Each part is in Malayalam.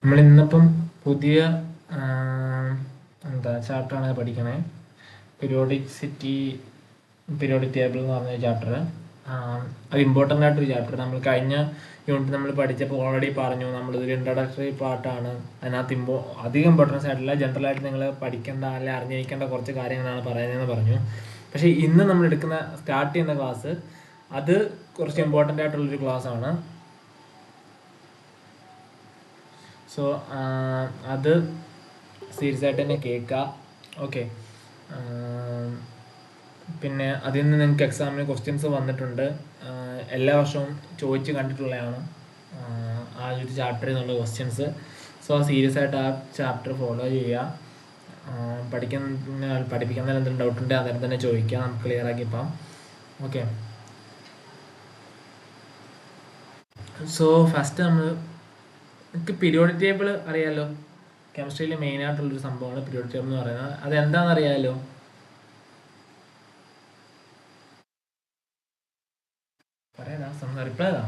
നമ്മൾ ഇന്നിപ്പം പുതിയ എന്താ ചാപ്റ്ററാണ് പഠിക്കണേ. പീരിയോഡിക് ടേബിൾ എന്ന് പറഞ്ഞ ചാപ്റ്റർ. അത് ഇമ്പോർട്ടൻ്റ് ആയിട്ടൊരു ചാപ്റ്റർ. നമ്മൾ കഴിഞ്ഞ യൂണിറ്റ് നമ്മൾ പഠിച്ചപ്പോൾ ഓൾറെഡി പറഞ്ഞു, നമ്മളിതൊരു ഇൻട്രഡക്ടറി പാർട്ടാണ്. അതിനകത്ത് അധികം ഇമ്പോർട്ടൻസ് ആയിട്ടില്ല, ജനറലായിട്ട് നിങ്ങൾ പഠിക്കേണ്ട അല്ലെങ്കിൽ അറിഞ്ഞിരിക്കേണ്ട കുറച്ച് കാര്യങ്ങളാണ് പറയുന്നതെന്ന് പറഞ്ഞു. പക്ഷേ ഇന്ന് നമ്മൾ സ്റ്റാർട്ട് ചെയ്യുന്ന ക്ലാസ് അത് കുറച്ച് ഇമ്പോർട്ടൻ്റ് ആയിട്ടുള്ളൊരു ക്ലാസ് ആണ്. സോ അത് സീരിയസ് ആയിട്ട് തന്നെ കേൾക്കുക. ഓക്കെ. പിന്നെ അതിൽ നിന്ന് നിങ്ങൾക്ക് എക്സാമിന് ക്വസ്റ്റ്യൻസ് വന്നിട്ടുണ്ട്. എല്ലാ വർഷവും ചോദിച്ച് കണ്ടിട്ടുള്ളതാണ് ആ ഒരു ചാപ്റ്ററിൽ നിന്നുള്ള ക്വസ്റ്റ്യൻസ്. സോ സീരിയസ് ആയിട്ട് ആ ചാപ്റ്റർ ഫോളോ ചെയ്യുക. പഠിപ്പിക്കുന്നതിൽ എന്തെങ്കിലും ഡൗട്ട് ഉണ്ടെങ്കിൽ അന്നേരം തന്നെ ചോദിക്കുക, നമുക്ക് ക്ലിയർ ആക്കിയിപ്പം. ഓക്കെ. സോ ഫസ്റ്റ് നിങ്ങൾക്ക് പീരിയോഡിക് ടേബിൾ അറിയാമല്ലോ. കെമിസ്ട്രിയിൽ മെയിനായിട്ടുള്ളൊരു സംഭവമാണ് പീരിയോഡിക് ടേബിൾ എന്ന് പറയുന്നത്. അതെന്താണെന്ന് അറിയാമല്ലോ. പറയാ റിപ്ലൈ താ.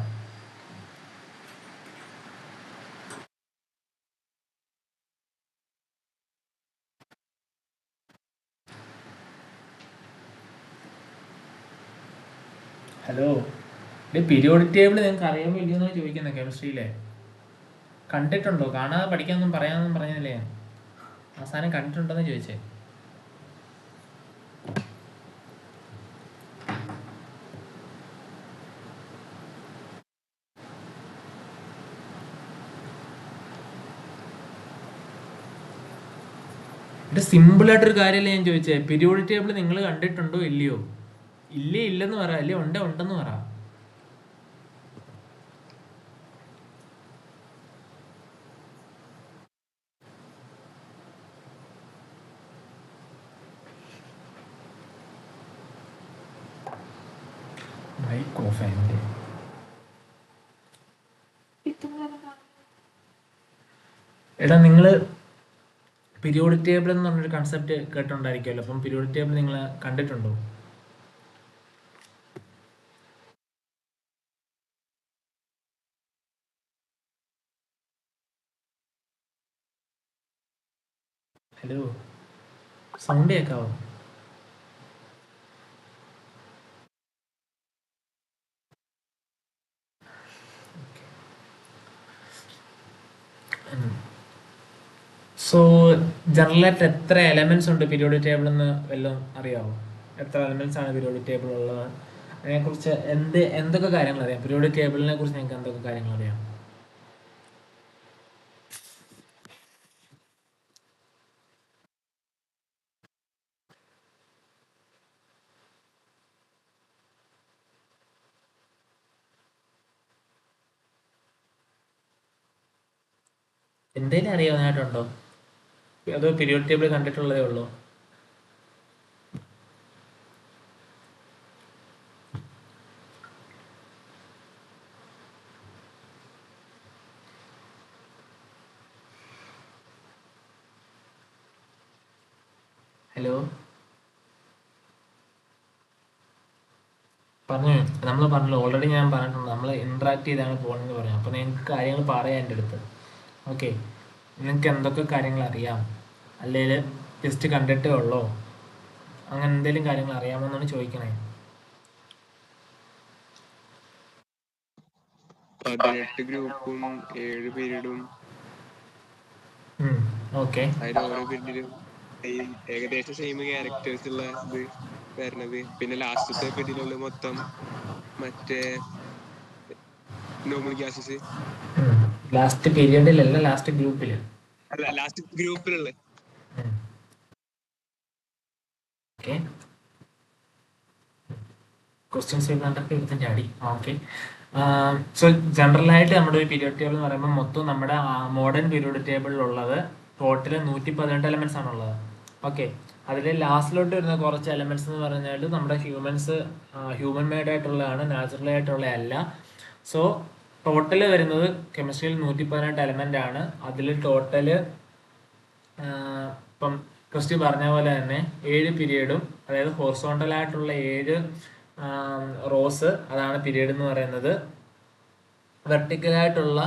ഹലോ, പീരിയോഡിക് ടേബിൾ നിങ്ങൾക്ക് അറിയാമോ ഇല്ലയെന്നാണ് ചോദിക്കുന്നത്. കെമിസ്ട്രിയിലെ കണ്ടിട്ടുണ്ടോ? കാണാതെ പഠിക്കാനൊന്നും പറയാനൊന്നും പറഞ്ഞില്ലേ. അവസാനം കണ്ടിട്ടുണ്ടോന്ന് ചോദിച്ചേ. ഇത് സിമ്പിളായിട്ടൊരു കാര്യമല്ലേ ഞാൻ ചോദിച്ചേ. പീരിയോഡിക് ടേബിൾ നിങ്ങൾ കണ്ടിട്ടുണ്ടോ ഇല്ലയോ? ഇല്ലെന്ന് പറ, അല്ലേ ഉണ്ടെന്ന് പറ. എടാ, നിങ്ങൾ പീരിയോഡിക് ടേബിൾ എന്ന് പറഞ്ഞൊരു കൺസെപ്റ്റ് കേട്ടിട്ടുണ്ടായിരിക്കുമല്ലോ. അപ്പം പീരിയോഡിക് ടേബിൾ നിങ്ങൾ കണ്ടിട്ടുണ്ടോ? ഹലോ, സൗണ്ട് കേൾക്കാവോ? സോ ജനറലായിട്ട് എത്ര എലമെന്റ്സ് ഉണ്ട് പീരിയോഡിക് ടേബിൾ എന്ന് വല്ലതും അറിയാമോ? എത്ര എലമെന്റ്സ് ആണ് പീരിയോഡിക് ടേബിൾ ഉള്ളത്? അതിനെക്കുറിച്ച് എന്തൊക്കെ കാര്യങ്ങൾ അറിയാം? പീരിയോഡിക് ടേബിളിനെ കുറിച്ച് നിങ്ങൾക്ക് എന്തൊക്കെ കാര്യങ്ങൾ അറിയാം? എന്തെങ്കിലും അറിയാവുന്നതായിട്ടുണ്ടോ? അതോ പീരിയോഡിക് ടേബിൾ കണ്ടിട്ടുള്ളതേ ഉള്ളൂ? ഹലോ, പറഞ്ഞല്ലോ ഓൾറെഡി. ഞാൻ പറഞ്ഞിട്ടുണ്ട്, നമ്മൾ ഇന്ററാക്ട് ചെയ്താണ് പോകണമെന്ന് പറഞ്ഞു. അപ്പോൾ നിങ്ങൾക്ക് കാര്യങ്ങൾ പറയാം എൻ്റെ അടുത്ത്. ഓക്കെ. നിങ്ങൾക്ക് എന്തൊക്കെ കാര്യങ്ങൾ അറിയാം, അല്ലെങ്കിൽ ജസ്റ്റ് കണ്ടിട്ടേ ഉള്ളോ, അങ്ങനെ എന്തെങ്കിലും കാര്യങ്ങൾ അറിയാമോ എന്നാണ് ചോദിക്കണേ. 18 ഗ്രൂപ്പും 7 പീരീഡും. ഓക്കെ. അതിൽ ഓരോ പീരീഡിലും ഏകദേശം സെയിം ക്യാരക്ടേഴ്സ് ഉള്ള ഇത് വരണത്. പിന്നെ ലാസ്റ്റത്തെ പീരീഡിലുള്ള മൊത്തം മറ്റേ നോർമൽ ഗ്യാസസ്. ലാസ്റ്റ് പീരിയഡിലല്ല, ലാസ്റ്റ് ഗ്രൂപ്പില്. അല്ല, ലാസ്റ്റ് ഗ്രൂപ്പിലുള്ള. ഓക്കെ. ക്വസ്റ്റ്യൻസ് എഴുതാണ്ടൊക്കെ ഇരുന്നിട്ട് അടി. ഓക്കെ. സോ ജനറലായിട്ട് നമ്മുടെ ഒരു പീരിയോഡിക് ടേബിൾ എന്ന് പറയുമ്പോൾ മൊത്തം നമ്മുടെ മോഡേൺ പീരിയോഡിക് ടേബിളിലുള്ളത് ടോട്ടൽ 118 എലമെന്റ്സ് ആണുള്ളത്. ഓക്കെ. അതിൽ ലാസ്റ്റിലോട്ട് വരുന്ന കുറച്ച് എലമെന്റ്സ് എന്ന് പറഞ്ഞാൽ നമ്മുടെ ഹ്യൂമൻ മെയ്ഡ് ആയിട്ടുള്ളതാണ്, നാച്ചുറൽ ആയിട്ടുള്ള അല്ല. സോ ടോട്ടൽ വരുന്നത് കെമിസ്ട്രിയിൽ 118 എലമെന്റ് ആണ്. അതിൽ ടോട്ടല് ഇപ്പം ക്രിസ്റ്റി പറഞ്ഞ പോലെ തന്നെ 7 പീരീഡും, അതായത് ഹൊറിസോണ്ടൽ ആയിട്ടുള്ള 7 റോസ്, അതാണ് പീരീഡ് എന്ന് പറയുന്നത്. വെർട്ടിക്കലായിട്ടുള്ള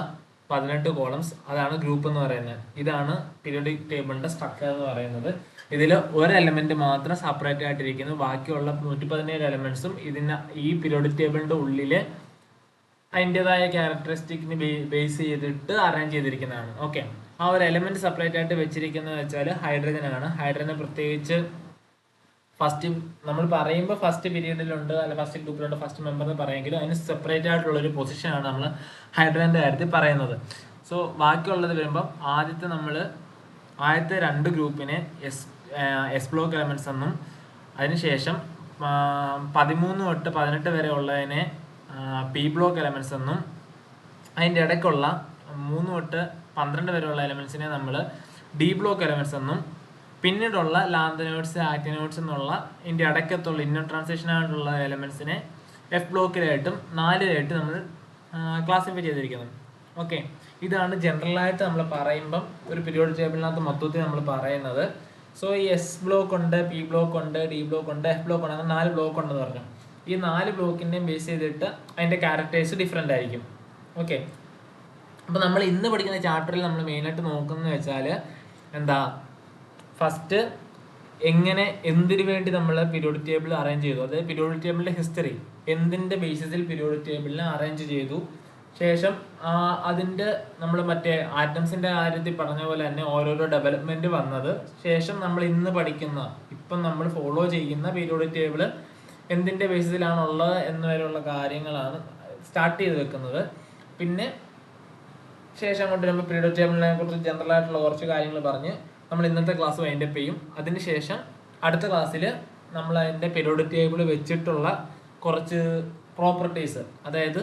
18 കോളംസ്. അതാണ് ഗ്രൂപ്പ് എന്ന് പറയുന്നത്. ഇതാണ് പീരിയോഡിക് ടേബിളിന്റെ സ്ട്രക്ചർ എന്ന് പറയുന്നത്. ഇതിൽ ഒരു എലമെന്റ് മാത്രം സെപ്പറേറ്റ് ആയിട്ടിരിക്കുന്നു. ബാക്കിയുള്ള 117 എലമെന്റ്സും ഈ പീരിയോഡിക് ടേബിളിന്റെ ഉള്ളില് അതിൻ്റെതായ ക്യാരക്ടറിസ്റ്റിക്കിന് ബേസ് ചെയ്തിട്ട് അറേഞ്ച് ചെയ്തിരിക്കുന്നതാണ്. ഓക്കെ, ആ ഒരു എലമെന്റ് സെപ്പറേറ്റ് ആയിട്ട് വെച്ചിരിക്കുന്നത് വെച്ചാൽ ഹൈഡ്രജൻ ആണ്. ഹൈഡ്രജനെ പ്രത്യേകിച്ച് ഫസ്റ്റ് നമ്മൾ പറയുമ്പോൾ ഫസ്റ്റ് പീരീഡിലുണ്ട്, അല്ല ഫസ്റ്റ് ഗ്രൂപ്പിലുണ്ട്, ഫസ്റ്റ് മെമ്പർ എന്ന് പറയുമെങ്കിലും അതിന് സെപ്പറേറ്റ് ആയിട്ടുള്ള ഒരു പൊസിഷനാണ് നമ്മൾ ഹൈഡ്രജന്റെ കാര്യത്തിൽ പറയുന്നത്. സോ ബാക്കിയുള്ളത് വരുമ്പം ആദ്യത്തെ 2 ഗ്രൂപ്പിനെ എസ് ബ്ലോക്ക് എലമെന്റ്സ് എന്നും അതിനുശേഷം 13 തൊട്ട് 18 വരെ ഉള്ളതിനെ പി ബ്ലോക്ക് എലമെന്റ്സ് എന്നും അതിൻ്റെ ഇടയ്ക്കുള്ള 3 തൊട്ട് 12 വരെയുള്ള എലമെന്റ്സിനെ നമ്മൾ ഡി ബ്ലോക്ക് എലമെന്റ്സ് എന്നും പിന്നീടുള്ള ലാന്തനോയിഡ്സ് ആക്ടിനോയിഡ്സ് എന്നുള്ള ഇതിൻ്റെ ഇടയ്ക്കത്തുള്ള ഇന്നർ ട്രാൻസിഷൻ ആയിട്ടുള്ള എലമെന്റ്സിനെ എഫ് ബ്ലോക്കിലായിട്ടും 4ആയിട്ട് നമ്മൾ ക്ലാസിഫൈ ചെയ്തിരിക്കുന്നത്. ഓക്കെ, ഇതാണ് ജനറലായിട്ട് നമ്മൾ പറയുമ്പം ഒരു പീരിയോഡിക് ടേബിളിനകത്ത് മൊത്തത്തിൽ നമ്മൾ പറയുന്നത്. സോ ഈ എസ് ബ്ലോക്ക് ഉണ്ട്, പി ബ്ലോക്ക് ഉണ്ട്, ഡി ബ്ലോക്ക് ഉണ്ട്, എഫ് ബ്ലോക്ക് ഉണ്ട്, അങ്ങനെ 4 ബ്ലോക്ക് ഉണ്ടെന്ന് പറഞ്ഞു. ഈ 4 ബ്ലോക്കിൻ്റെയും ബേസ് ചെയ്തിട്ട് അതിൻ്റെ ക്യാരക്ടേഴ്സ് ഡിഫറെൻ്റ് ആയിരിക്കും. ഓക്കെ, അപ്പോൾ നമ്മൾ ഇന്ന് പഠിക്കുന്ന ചാപ്റ്ററിൽ നമ്മൾ മെയിനായിട്ട് നോക്കുന്നത് വെച്ചാൽ എന്താ, ഫസ്റ്റ് എന്തിനു വേണ്ടി നമ്മൾ പീരിയോഡിക് ടേബിൾ അറേഞ്ച് ചെയ്തു, അതായത് പീരിയോഡിക് ടേബിളിന്റെ ഹിസ്റ്ററി, എന്തിന്റെ ബേസിസിൽ പീരിയോഡിക് ടേബിളിനെ അറേഞ്ച് ചെയ്തു, ശേഷം അതിന്റെ നമ്മൾ മറ്റേ ആറ്റംസിന്റെ കാര്യത്തിൽ പറഞ്ഞ പോലെ തന്നെ ഓരോരോ ഡെവലപ്മെന്റ് വന്നത്, ശേഷം നമ്മൾ ഇന്ന് പഠിക്കുന്ന ഇപ്പം നമ്മൾ ഫോളോ ചെയ്യുന്ന പീരിയോഡിക് ടേബിൾ എന്തിന്റെ ബേസിസിലാണുള്ളത് എന്നുവരെയുള്ള കാര്യങ്ങളാണ് സ്റ്റാർട്ട് ചെയ്ത് വെക്കുന്നത്. പിന്നെ ശേഷം അങ്ങോട്ട് വരുമ്പോൾ പീരിയോഡിക് ടേബിളിനെ കുറിച്ച് ജനറൽ ആയിട്ടുള്ള കുറച്ച് കാര്യങ്ങൾ പറഞ്ഞ് നമ്മൾ ഇന്നത്തെ ക്ലാസ് വൈൻഡപ്പ് ചെയ്യും. അതിനുശേഷം അടുത്ത ക്ലാസ്സിൽ നമ്മൾ അതിൻ്റെ പീരിയോഡിക് ടേബിൾ വെച്ചിട്ടുള്ള കുറച്ച് പ്രോപ്പർട്ടീസ്, അതായത്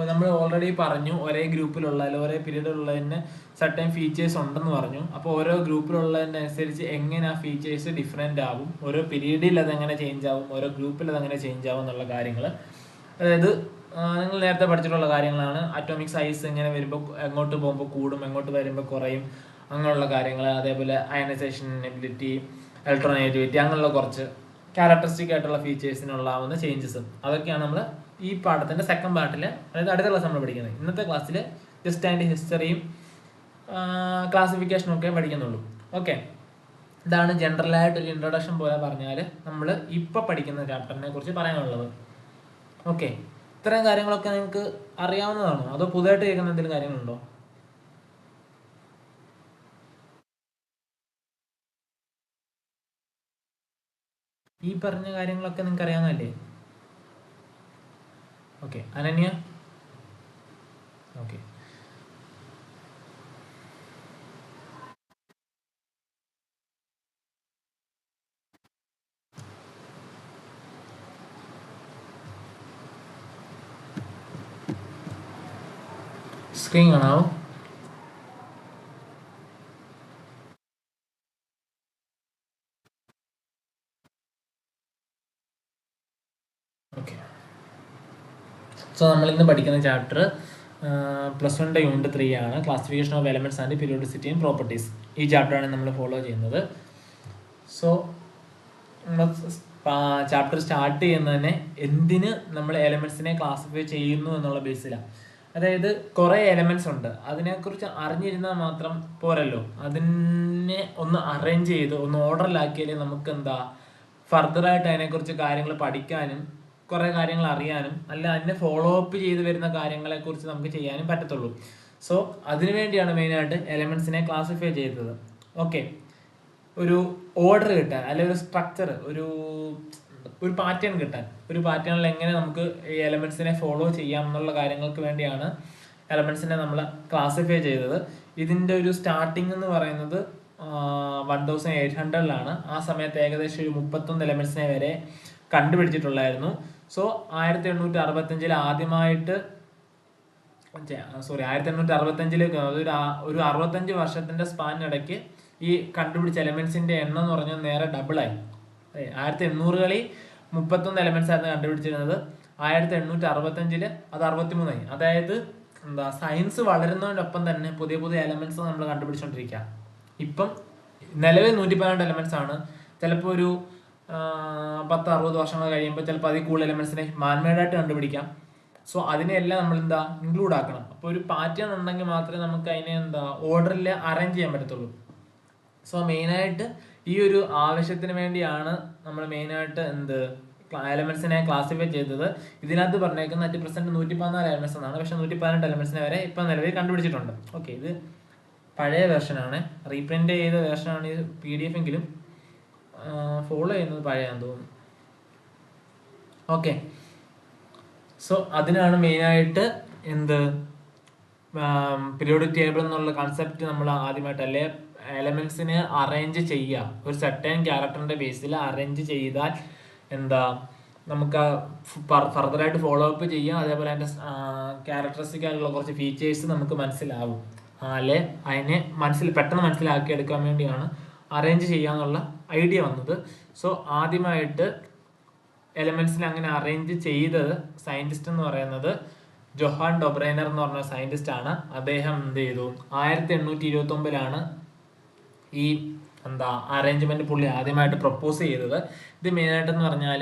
നമ്മൾ ഓൾറെഡി പറഞ്ഞു ഒരേ ഗ്രൂപ്പിലുള്ള അല്ലെങ്കിൽ ഒരേ പീരീഡിലുള്ളതിന് സർട്ടൻ ഫീച്ചേഴ്സ് ഉണ്ടെന്ന് പറഞ്ഞു. അപ്പോൾ ഓരോ ഗ്രൂപ്പിലുള്ളതിനനുസരിച്ച് എങ്ങനെ ആ ഫീച്ചേഴ്സ് ഡിഫറെൻ്റ് ആവും, ഓരോ പീരീഡിൽ അതെങ്ങനെ ചേഞ്ച് ആവും, ഓരോ ഗ്രൂപ്പിൽ അതെങ്ങനെ ചേഞ്ച് ആവും എന്നുള്ള കാര്യങ്ങൾ, അതായത് നിങ്ങൾ നേരത്തെ പഠിച്ചിട്ടുള്ള കാര്യങ്ങളാണ്. അറ്റോമിക് സൈസ് ഇങ്ങനെ വരുമ്പോൾ എങ്ങോട്ട് പോകുമ്പോൾ കൂടും, എങ്ങോട്ട് വരുമ്പോൾ കുറയും, അങ്ങനെയുള്ള കാര്യങ്ങൾ. അതേപോലെ അയണൈസേഷൻ എബിലിറ്റി, ഇലക്ട്രോനെഗറ്റിവിറ്റി, അങ്ങനെയുള്ള കുറച്ച് ക്യാരക്ടറിസ്റ്റിക് ആയിട്ടുള്ള ഫീച്ചേഴ്സിനുള്ളാവുന്ന ചേഞ്ചസ്, അതൊക്കെയാണ് നമ്മൾ ഈ പാഠത്തിൻ്റെ സെക്കൻഡ് പാർട്ടിൽ, അതായത് അടുത്ത ക്ലാസ് നമ്മൾ പഠിക്കുന്നത്. ഇന്നത്തെ ക്ലാസ്സിൽ ജസ്റ്റ് അതിൻ്റെ ഹിസ്റ്ററിയും ക്ലാസിഫിക്കേഷനും ഒക്കെ പഠിക്കുന്നുള്ളൂ. ഓക്കെ, ഇതാണ് ജനറലായിട്ടൊരു ഇൻട്രൊഡക്ഷൻ പോലെ പറഞ്ഞാൽ നമ്മൾ ഇപ്പോൾ പഠിക്കുന്ന ചാപ്റ്ററിനെ കുറിച്ച് പറയാനുള്ളത്. ഓക്കെ, ഇത്തരം കാര്യങ്ങളൊക്കെ നിങ്ങൾക്ക് അറിയാവുന്നതാണോ, അതോ പുതുതായിട്ട് കേൾക്കുന്ന എന്തെങ്കിലും കാര്യങ്ങളുണ്ടോ? ഈ പറഞ്ഞ കാര്യങ്ങളൊക്കെ നിങ്ങൾക്ക് അറിയാവുന്നതല്ലേ? ഓക്കെ, അനന്യ? ഓക്കെ, സ്ക്രീൻ കാണാവോ? ഓക്കെ, സോ നമ്മളിന്ന് പഠിക്കുന്ന ചാപ്റ്റർ +1 യൂണിറ്റ് 3 ആണ്, classification of elements and periodicity and properties. ഈ ചാപ്റ്ററാണ് നമ്മൾ ഫോളോ ചെയ്യുന്നത്. സോ ചാപ്റ്റർ സ്റ്റാർട്ട് ചെയ്യുന്നതന്നെ എന്തിന് നമ്മൾ എലമെന്റ്സിനെ ക്ലാസിഫൈ ചെയ്യുന്നു എന്നുള്ള ബേസിലാണ്. അതായത് കുറേ എലമെന്റ്സ് ഉണ്ട്, അതിനെക്കുറിച്ച് അറിഞ്ഞിരുന്നാൽ മാത്രം പോരല്ലോ, അതിനെ ഒന്ന് അറേഞ്ച് ചെയ്ത് ഒന്ന് ഓർഡറിലാക്കിയാലേ നമുക്ക് എന്താ ഫർദറായിട്ട് അതിനെക്കുറിച്ച് കാര്യങ്ങൾ പഠിക്കാനും കുറേ കാര്യങ്ങൾ അറിയാനും അല്ല അതിനെ ഫോളോ അപ്പ് ചെയ്ത് വരുന്ന കാര്യങ്ങളെക്കുറിച്ച് നമുക്ക് ചെയ്യാനും പറ്റത്തുള്ളൂ. സോ അതിനുവേണ്ടിയാണ് മെയിനായിട്ട് എലമെന്റ്സിനെ ക്ലാസിഫൈ ചെയ്തത്. ഓക്കെ, ഒരു ഓർഡർ കിട്ടാൻ, അല്ലെങ്കിൽ ഒരു സ്ട്രക്ചർ, ഒരു പാറ്റേൺ കിട്ടാൻ, ഒരു പാറ്റേണിൽ എങ്ങനെ നമുക്ക് ഈ എലമെന്റ്സിനെ ഫോളോ ചെയ്യാം എന്നുള്ള കാര്യങ്ങൾക്ക് വേണ്ടിയാണ് എലമെന്റ്സിനെ നമ്മൾ ക്ലാസിഫൈ ചെയ്തത്. ഇതിൻ്റെ ഒരു സ്റ്റാർട്ടിങ് എന്ന് പറയുന്നത് 1800 ആ സമയത്ത് ഏകദേശം ഒരു 31 എലമെന്റ്സിനെ വരെ കണ്ടുപിടിച്ചിട്ടുള്ളായിരുന്നു. സോ 1865 ആദ്യമായിട്ട് 1865 ഒരു 65 വർഷത്തിന്റെ സ്പാനിനിടയ്ക്ക് ഈ കണ്ടുപിടിച്ച എലമെന്റ്സിന്റെ എണ്ണം എന്ന് പറഞ്ഞാൽ നേരെ ഡബിളായി. 1800-കളിൽ 31 എലമെന്റ്സ് ആയിരുന്നു കണ്ടുപിടിച്ചിരുന്നത്, 1865 അത് 63ആയി. അതായത് എന്താ, സയൻസ് വളരുന്നതിനൊപ്പം തന്നെ പുതിയ പുതിയ എലമെന്റ്സ് നമ്മൾ കണ്ടുപിടിച്ചോണ്ടിരിക്കുക. ഇപ്പം നിലവിൽ 112 എലമെന്റ്സ് ആണ്. ചിലപ്പോൾ ഒരു 10-60 വർഷങ്ങൾ കഴിയുമ്പോൾ ചിലപ്പോൾ അതിൽ കൂടുതൽ എലമെന്റ്സിനെ മാൻമേഡായിട്ട് കണ്ടുപിടിക്കാം, സോ അതിനെല്ലാം നമ്മൾ എന്താ ഇൻക്ലൂഡ് ആക്കണം. അപ്പോൾ ഒരു പാറ്റേൺ ഉണ്ടെങ്കിൽ മാത്രമേ നമുക്ക് അതിനെ എന്താ ഓർഡറിൽ അറേഞ്ച് ചെയ്യാൻ പറ്റത്തുള്ളൂ. സോ മെയിനായിട്ട് ഈ ഒരു ആവശ്യത്തിന് വേണ്ടിയാണ് നമ്മൾ മെയിനായിട്ട് എലമെന്റ്സിനെ ക്ലാസിഫൈ ചെയ്തത്. ഇതിനകത്ത് പറഞ്ഞേക്കുന്ന അറ്റ് പ്രസന്റ് 114 എലമെന്റ്സ് എന്നാണ്. പക്ഷെ 118 എലമെന്റ്സിനെ വരെ ഇപ്പം നിലവിൽ കണ്ടുപിടിച്ചിട്ടുണ്ട്. ഓക്കെ, ഇത് പഴയ വെർഷനാണ്, റീപ്രിന്റ് ചെയ്ത വെർഷനാണ് ഈ PDF എങ്കിലും ഫോളോ ചെയ്യുന്നത് പഴയാന്ന് തോന്നുന്നു. ഓക്കെ, സോ അതിനാണ് മെയിനായിട്ട് പീരിയോഡിക് ടേബിൾ എന്നുള്ള കൺസെപ്റ്റ് നമ്മൾ ആദ്യമായിട്ട് അല്ലെ എലമെന്റ്സിനെ അറേഞ്ച് ചെയ്യുക. ഒരു സർട്ടൻ ക്യാരക്ടറിന്റെ ബേസിൽ അറേഞ്ച് ചെയ്താൽ നമുക്ക് ഫർദറായിട്ട് ഫോളോ അപ്പ് ചെയ്യാം. അതേപോലെ അതിൻ്റെ ക്യാരക്ടറിസ്റ്റിക് ആയിട്ടുള്ള കുറച്ച് ഫീച്ചേഴ്സ് നമുക്ക് മനസ്സിലാവും. അല്ലെ അതിനെ പെട്ടെന്ന് മനസ്സിലാക്കി എടുക്കാൻ വേണ്ടിയാണ് അറേഞ്ച് ചെയ്യാന്നുള്ള ഐഡിയ വന്നത്. സോ ആദ്യമായിട്ട് എലമെന്റ്സിനെ അങ്ങനെ അറേഞ്ച് ചെയ്തത് സയന്റിസ്റ്റ് എന്ന് പറയുന്നത് ജോഹാൻ ഡൊബ്രൈനർ എന്ന് പറഞ്ഞ സയന്റിസ്റ്റ് ആണ്. അദ്ദേഹം എന്ത് ചെയ്തു, 1829 ഈ അറേഞ്ച്മെന്റ് പുള്ളി ആദ്യമായിട്ട് പ്രൊപ്പോസ് ചെയ്തത്. ഇത് മെയിനായിട്ടെന്ന് പറഞ്ഞാൽ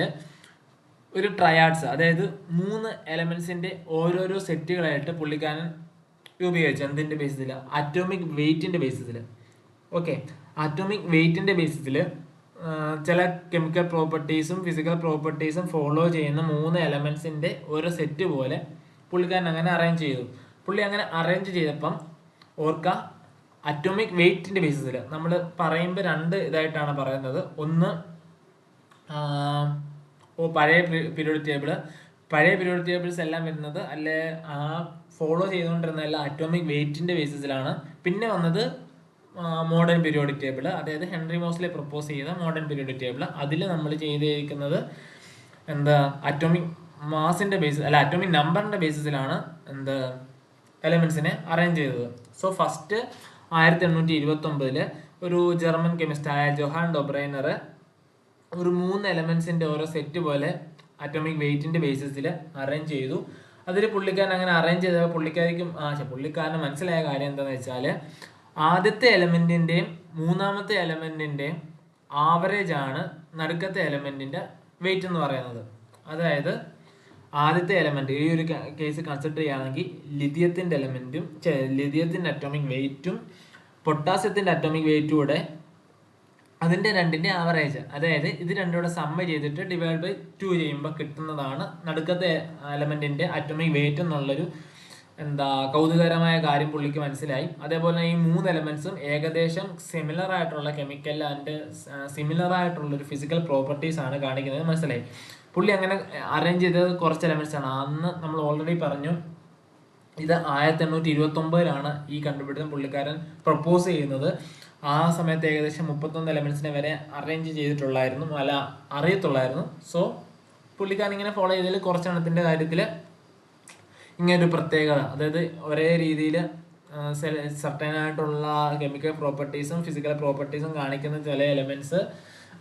ഒരു ട്രയാഡ്സ്, അതായത് 3 എലമെന്റ്സിന്റെ ഓരോരോ സെറ്റുകളായിട്ട് പുള്ളിക്കാരൻ രൂപീകരിച്ചു. എന്തിന്റെ ബേസിസിൽ? അറ്റോമിക് വെയിറ്റിന്റെ ബേസിസിൽ. ഓക്കെ, അറ്റോമിക് വെയിറ്റിന്റെ ബേസിസിൽ ചില കെമിക്കൽ പ്രോപ്പർട്ടീസും ഫിസിക്കൽ പ്രോപ്പർട്ടീസും ഫോളോ ചെയ്യുന്ന 3 എലമെന്റ്സിന്റെ ഓരോ സെറ്റ് പോലെ പുള്ളിക്കാരൻ അങ്ങനെ അറേഞ്ച് ചെയ്തു. പുള്ളി അങ്ങനെ അറേഞ്ച് ചെയ്തപ്പം ഓർക്കുക, അറ്റോമിക് വെയിറ്റിന്റെ ബേസിസിൽ നമ്മൾ പറയുമ്പോൾ 2 ഇതായിട്ടാണ് പറയുന്നത്. ഒന്ന് പഴയ പീരിയോഡിക് ടേബിൾസ് എല്ലാം വരുന്നത് അല്ലെ ഫോളോ ചെയ്തുകൊണ്ടിരുന്ന എല്ലാം അറ്റോമിക് വെയിറ്റിന്റെ ബേസിസിലാണ്. പിന്നെ വന്നത് മോഡേൺ പീരിയോഡിക് ടേബിൾ, അതായത് ഹെൻറി മോസ്ലെ പ്രൊപ്പോസ് ചെയ്ത മോഡേൺ പീരിയോഡിക് ടേബിൾ. അതിൽ നമ്മൾ ചെയ്തിരിക്കുന്നത് അറ്റോമിക് മാസിന്റെ ബേസിസ് അല്ല അറ്റോമിക് നമ്പറിന്റെ ബേസിസിലാണ് എലമെന്റ്സിനെ അറേഞ്ച് ചെയ്തത്. സോ ഫസ്റ്റ് 1829 ഒരു ജർമ്മൻ കെമിസ്റ്റായ ജോഹാൻ ഡൊബ്രൈനർ ഒരു 3 എലമെന്റ്സിന്റെ ഓരോ സെറ്റ് പോലെ അറ്റോമിക് വെയിറ്റിന്റെ ബേസിസിൽ അറേഞ്ച് ചെയ്തു. അതിൽ പുള്ളിക്കാരൻ അങ്ങനെ അറേഞ്ച് ചെയ്തപ്പോൾ പുള്ളിക്കാരന് മനസ്സിലായ കാര്യം എന്താണെന്ന് വെച്ചാൽ, ആദ്യത്തെ എലമെന്റിന്റെയും മൂന്നാമത്തെ എലമെന്റിന്റെയും ആവറേജ് ആണ് നടുക്കത്തെ എലമെന്റിന്റെ വെയിറ്റ് എന്ന് പറയുന്നത്. അതായത് ആദ്യത്തെ എലമെന്റ് ഈ ഒരു കേസ് കൺസിഡർ ചെയ്യുകയാണെങ്കിൽ ലിഥിയത്തിന്റെ അറ്റോമിക് വെയിറ്റും പൊട്ടാസ്യത്തിന്റെ അറ്റോമിക് വെയിറ്റും കൂടെ അതിന്റെ രണ്ടിന്റെ ആവറേജ്, അതായത് ഇത് രണ്ടുകൂടെ സമ്മ ചെയ്തിട്ട് ഡിവൈഡ് ബൈ 2 ചെയ്യുമ്പോൾ കിട്ടുന്നതാണ് നടുക്കത്തെ എലമെന്റിന്റെ അറ്റോമിക് വെയിറ്റ് എന്നുള്ളൊരു കൗതുകകരമായ കാര്യം പുള്ളിക്ക് മനസ്സിലായി. അതേപോലെ ഈ 3 എലമെന്റ്സും ഏകദേശം സിമിലർ ആയിട്ടുള്ള കെമിക്കൽ ആൻഡ് സിമിലർ ആയിട്ടുള്ള ഒരു ഫിസിക്കൽ പ്രോപ്പർട്ടീസ് ആണ് കാണിക്കുന്നത് മനസ്സിലായി. പുള്ളി അങ്ങനെ അറേഞ്ച് ചെയ്തത് കുറച്ച് എലമെന്റ്സ് ആണ്. അന്ന് നമ്മൾ ഓൾറെഡി പറഞ്ഞു, ഇത് 1829 ഈ കണ്ടുപിടുത്തം പുള്ളിക്കാരൻ പ്രൊപ്പോസ് ചെയ്യുന്നത്. ആ സമയത്ത് ഏകദേശം 31 എലമെന്റ്സിനെ വരെ അറേഞ്ച് അറിയത്തുള്ളായിരുന്നു. സോ പുള്ളിക്കാരൻ ഇങ്ങനെ ഫോളോ ചെയ്തതിൽ കുറച്ചെണ്ണത്തിന്റെ കാര്യത്തിൽ ഇങ്ങനൊരു പ്രത്യേകത, അതായത് ഒരേ രീതിയിൽ സർട്ടൻ ആയിട്ടുള്ള കെമിക്കൽ പ്രോപ്പർട്ടീസും ഫിസിക്കൽ പ്രോപ്പർട്ടീസും കാണിക്കുന്ന ചില എലമെന്റ്സ്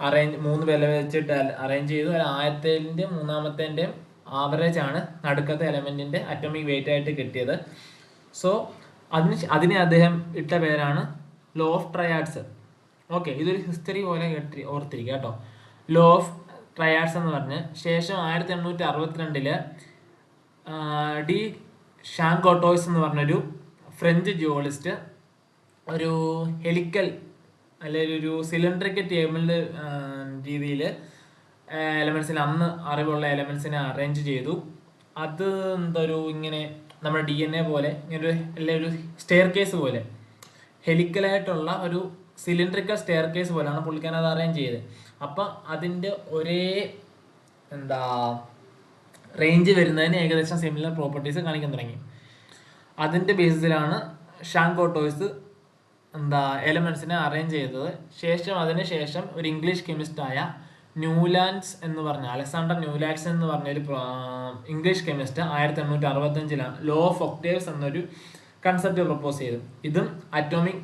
3 വില വെച്ചിട്ട് അറേഞ്ച് ചെയ്തു. ആദ്യത്തേന്റെയും മൂന്നാമത്തേന്റെയും ആവറേജ് ആണ് നടുക്കത്തെ എലമെന്റിന്റെ അറ്റോമിക് വെയിറ്റ് ആയിട്ട് കിട്ടിയത്. സോ അതിനെ അദ്ദേഹം ഇട്ട പേരാണ് ലോ ഓഫ് ട്രയാഡ്സ്. ഓക്കെ, ഇതൊരു ഹിസ്റ്ററി പോലെ ഓർത്തിരിക്കുക കേട്ടോ. ലോ ഓഫ് ട്രയാഡ്സ് എന്ന് പറഞ്ഞ് ശേഷം 1862 ഡി ഷാങ്കോട്ടോയ്സ് എന്ന് പറഞ്ഞൊരു ഫ്രഞ്ച് ജിയോളജിസ്റ്റ് ഒരു ഹെലിക്കൽ അല്ലെങ്കിൽ ഒരു സിലിണ്ടറിക്കൽ ടേബിളിന്റെ രീതിയിൽ എലമെന്റ്സിന് അന്ന് അറിവുള്ള എലമെന്റ്സിനെ അറേഞ്ച് ചെയ്തു. അത് ഇങ്ങനെ നമ്മുടെ DNA പോലെ ഇങ്ങനെ ഒരു സ്റ്റെയർ കേസ് പോലെ ഹെലിക്കലായിട്ടുള്ള ഒരു സിലിണ്ടറിക്കൽ സ്റ്റെയർ കേസ് പോലെയാണ് പുള്ളിക്കാരൻ അത് അറേഞ്ച് ചെയ്തത്. അപ്പം അതിൻ്റെ ഒരേ റേഞ്ച് വരുന്നതിന് ഏകദേശം സിമിലർ പ്രോപ്പർട്ടീസ് കാണിക്കാൻ തുടങ്ങി. അതിൻ്റെ ബേസിസിലാണ് ഷാങ്കോട്ടോയ്സ് എലമെന്റ്സിനെ അറേഞ്ച് ചെയ്തത്. അതിനുശേഷം ഒരു ഇംഗ്ലീഷ് കെമിസ്റ്റായ അലക്സാണ്ടർ ന്യൂലാൻഡ്സ് എന്ന് പറഞ്ഞൊരു English chemist 1865 law of octaves എന്നൊരു കൺസെപ്റ്റ് പ്രൊപ്പോസ് ചെയ്തു. ഇതും അറ്റോമിക്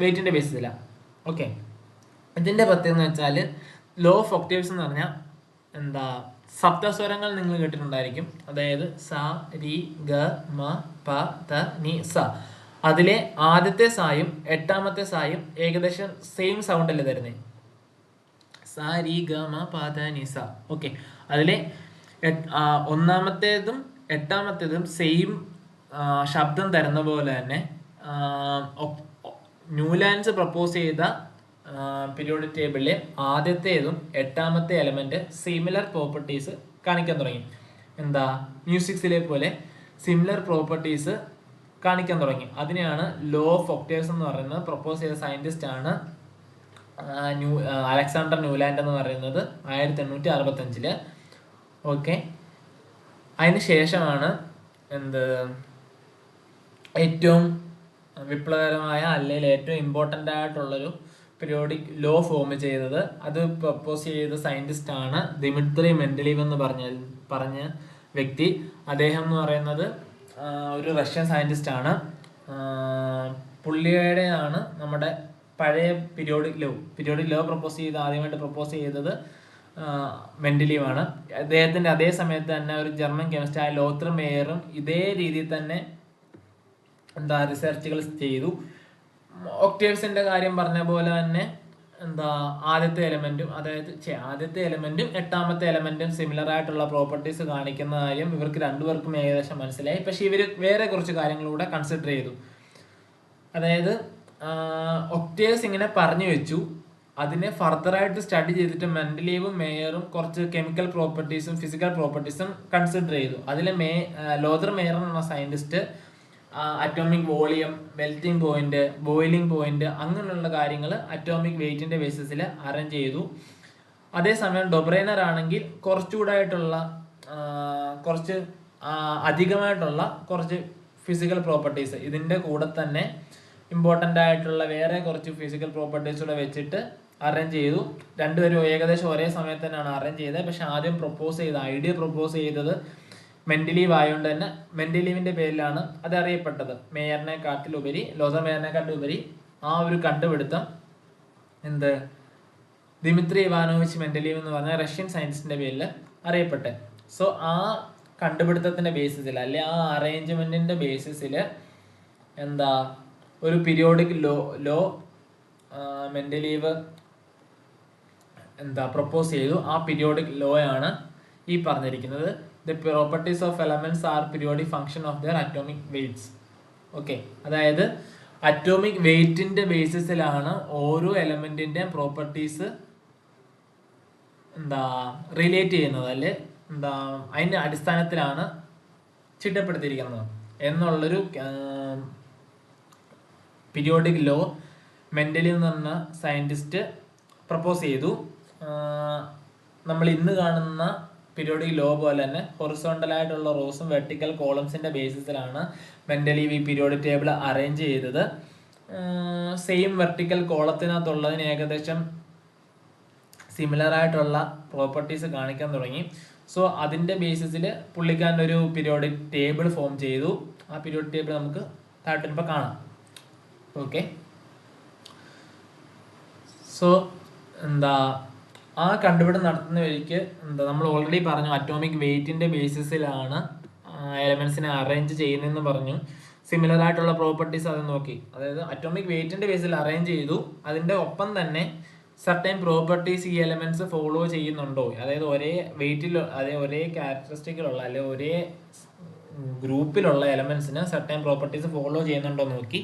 വെയിറ്റിന്റെ ബേസിസിലാണ്. ഓക്കെ, ഇതിന്റെ പ്രത്യേകത എന്ന് വെച്ചാൽ ലോ ഓഫ് ഒക്ടേവ്സ് എന്ന് പറഞ്ഞാൽ സപ്തസ്വരങ്ങൾ നിങ്ങൾ കേട്ടിട്ടുണ്ടായിരിക്കും. അതായത് സ, രി, ഗ, മ, പ, ത, നി, സ. അതിലെ ആദ്യത്തെ സായും 8ാമത്തെ സായും ഏകദേശം സെയിം സൗണ്ട് അല്ലേ തരുന്നത്? സ, രി, ഗ, മ, പ, ത, നി, സ. ഓക്കെ, അതിലെ ഒന്നാമത്തേതും എട്ടാമത്തേതും സെയിം ശബ്ദം തരുന്ന പോലെ തന്നെ ന്യൂലാൻഡ്സ് പ്രപ്പോസ് ചെയ്ത പീരിയോഡിക് ടേബിളിലെ ആദ്യത്തേതും എട്ടാമത്തെ എലമെന്റ് സിമിലർ പ്രോപ്പർട്ടീസ് കാണിക്കാൻ തുടങ്ങി. എന്താ, മ്യൂസിക്സിലെ പോലെ സിമിലർ പ്രോപ്പർട്ടീസ് കാണിക്കാൻ തുടങ്ങി. അതിനെയാണ് ലോ ഓഫ് ഒക്ടേവ്സ് എന്ന് പറയുന്നത്. പ്രപ്പോസ് ചെയ്ത സയന്റിസ്റ്റ് ആണ് അലക്സാണ്ടർ ന്യൂലാൻഡ് എന്ന് പറയുന്നത് 1865. ഓക്കെ, അതിന് ശേഷമാണ് ഏറ്റവും വിപ്ലവകരമായ അല്ലെങ്കിൽ ഏറ്റവും ഇമ്പോർട്ടൻ്റ് ആയിട്ടുള്ളൊരു പീരിയോഡിക് ലോ ഫോം ചെയ്തത്. അത് പ്രപ്പോസ് ചെയ്ത സയന്റിസ്റ്റ് ആണ് ദിമിത്രി മെൻഡലീവ് എന്ന് പറഞ്ഞ വ്യക്തി. അദ്ദേഹം എന്ന് പറയുന്നത് ഒരു റഷ്യൻ സയന്റിസ്റ്റ് ആണ്. പുള്ളിയുടെ ആണ് നമ്മുടെ പഴയ പീരിയോഡിക് ലോ ആദ്യമായിട്ട് പ്രപ്പോസ് ചെയ്തത് മെൻഡലീവ് ആണ്. അദ്ദേഹത്തിന്റെ അതേ സമയത്ത് തന്നെ ഒരു ജർമ്മൻ കെമിസ്റ്റായ ലോത്തർ മേയറും ഇതേ രീതിയിൽ തന്നെ റിസർച്ചുകൾ ചെയ്തു. ഒക്ടേവ്സിന്റെ കാര്യം പറഞ്ഞ പോലെ തന്നെ ആദ്യത്തെ എലമെന്റും എട്ടാമത്തെ എലമെന്റും സിമിലർ ആയിട്ടുള്ള പ്രോപ്പർട്ടീസ് കാണിക്കുന്ന കാര്യം ഇവർക്ക് രണ്ടുപേർക്കും ഏകദേശം മനസ്സിലായി. പക്ഷെ ഇവർ വേറെ കുറച്ച് കാര്യങ്ങളൂടെ കൺസിഡർ ചെയ്തു. അതായത് ഒക്ടേവ്സ് ഇങ്ങനെ പറഞ്ഞു വെച്ചു, അതിനെ ഫർദറായിട്ട് സ്റ്റഡി ചെയ്തിട്ട് മെൻഡലീവും മേയറും കുറച്ച് കെമിക്കൽ പ്രോപ്പർട്ടീസും ഫിസിക്കൽ പ്രോപ്പർട്ടീസും കൺസിഡർ ചെയ്തു. അതിൽ ലോതർ മേയർ എന്ന scientist atomic volume, melting point, boiling point അങ്ങനെയുള്ള കാര്യങ്ങൾ അറ്റോമിക് വെയിറ്റിന്റെ ബേസിസിൽ അറേഞ്ച് ചെയ്തു. അതേസമയം ഡൊബ്രൈനർ ആണെങ്കിൽ കുറച്ച് അധികമായിട്ടുള്ള കുറച്ച് ഫിസിക്കൽ പ്രോപ്പർട്ടീസ് ഇതിന്റെ കൂടെ തന്നെ ഇമ്പോർട്ടൻ്റ് ആയിട്ടുള്ള വേറെ കുറച്ച് ഫിസിക്കൽ പ്രോപ്പർട്ടീസ് കൂടെ വെച്ചിട്ട് അറേഞ്ച് ചെയ്തു. രണ്ടുപേരും ഏകദേശം ഒരേ സമയത്ത് തന്നെയാണ് അറേഞ്ച് ചെയ്തത്. പക്ഷെ ആദ്യം ഐഡിയ പ്രപ്പോസ് ചെയ്തത് മെൻഡലീവ് ആയതുകൊണ്ട് തന്നെ മെൻഡലീവിന്റെ പേരിലാണ് അത് അറിയപ്പെട്ടത്. ലോതർ മേയറിനെക്കാട്ടിലുപരി ആ ഒരു കണ്ടുപിടുത്തം ദിമിത്രി ഇവാനോവിച്ച് മെൻഡലീവ് എന്ന് പറഞ്ഞ റഷ്യൻ സയന്റിസ്റ്റിന്റെ പേരിൽ അറിയപ്പെട്ടെ. സോ ആ കണ്ടുപിടുത്തത്തിന്റെ ബേസിസിൽ അല്ലെ ആ അറേഞ്ച്മെന്റിന്റെ ബേസിസിൽ ഒരു പീരിയോഡിക് ലോ മെൻഡലീവ് പ്രപ്പോസ് ചെയ്തു. ആ പീരിയോഡിക് ലോ ആണ് ഈ പറഞ്ഞിരിക്കുന്നത്. The properties of elements are periodic function of their atomic weights. Okay, അതായത് അറ്റോമിക് വെയിറ്റിന്റെ ബേസിസിലാണ് ഓരോ എലമെന്റിന്റെ പ്രോപ്പർട്ടീസ് റിലേറ്റ് ചെയ്യുന്നത്, അല്ലെ അതിന്റെ അടിസ്ഥാനത്തിലാണ് ചിട്ടപ്പെടുത്തിയിരിക്കുന്നത് എന്നുള്ളൊരു പീരിയോഡിക് ലോ മെൻഡലീവ് എന്ന് പറഞ്ഞ സയന്റിസ്റ്റ് പ്രപ്പോസ് ചെയ്തു. നമ്മൾ ഇന്ന് കാണുന്ന പീരിയോഡിക് ലോ പോലെ തന്നെ ഹൊറിസോണ്ടൽ ആയിട്ടുള്ള റോസും വെർട്ടിക്കൽ കോളംസിന്റെ ബേസിസിലാണ് മെൻഡലീവ് ഈ പീരിയോഡിക് ടേബിൾ അറേഞ്ച് ചെയ്തത്. സെയിം വെർട്ടിക്കൽ കോളത്തിനകത്തുള്ളതിന് ഏകദേശം സിമിലർ ആയിട്ടുള്ള പ്രോപ്പർട്ടീസ് കാണിക്കാൻ തുടങ്ങി. സോ അതിന്റെ ബേസിസിൽ പുള്ളിക്കാരൻ ഒരു പീരിയോഡിക് ടേബിൾ ഫോം ചെയ്തു. ആ പീരിയോഡിക് ടേബിൾ നമുക്ക് താഴ്ത്തിപ്പോൾ കാണാം. ഓക്കെ, സോ ആ കണ്ടുപിടുത്തം നടത്തുന്ന വഴിക്ക് നമ്മൾ ഓൾറെഡി പറഞ്ഞു അറ്റോമിക് വെയിറ്റിന്റെ ബേസിസിലാണ് എലമെന്റ്സിനെ അറേഞ്ച് ചെയ്യുന്നതെന്ന് പറഞ്ഞു. സിമിലർ ആയിട്ടുള്ള പ്രോപ്പർട്ടീസ് അത് നോക്കി, അതായത് അറ്റോമിക് വെയിറ്റിന്റെ ബേസിൽ അറേഞ്ച് ചെയ്തു. അതിന്റെ ഒപ്പം തന്നെ സർട്ടൈൻ പ്രോപ്പർട്ടീസ് ഈ എലമെന്റ്സ് ഫോളോ ചെയ്യുന്നുണ്ടോ, അതായത് ഒരേ വെയിറ്റിൽ ഒരേ ക്യാരക്ടറിസ്റ്റിക്കിലുള്ള അല്ലെ ഒരേ ഗ്രൂപ്പിലുള്ള എലമെന്റ്സിന് സർട്ടൈൻ പ്രോപ്പർട്ടീസ് ഫോളോ ചെയ്യുന്നുണ്ടോ നോക്കി.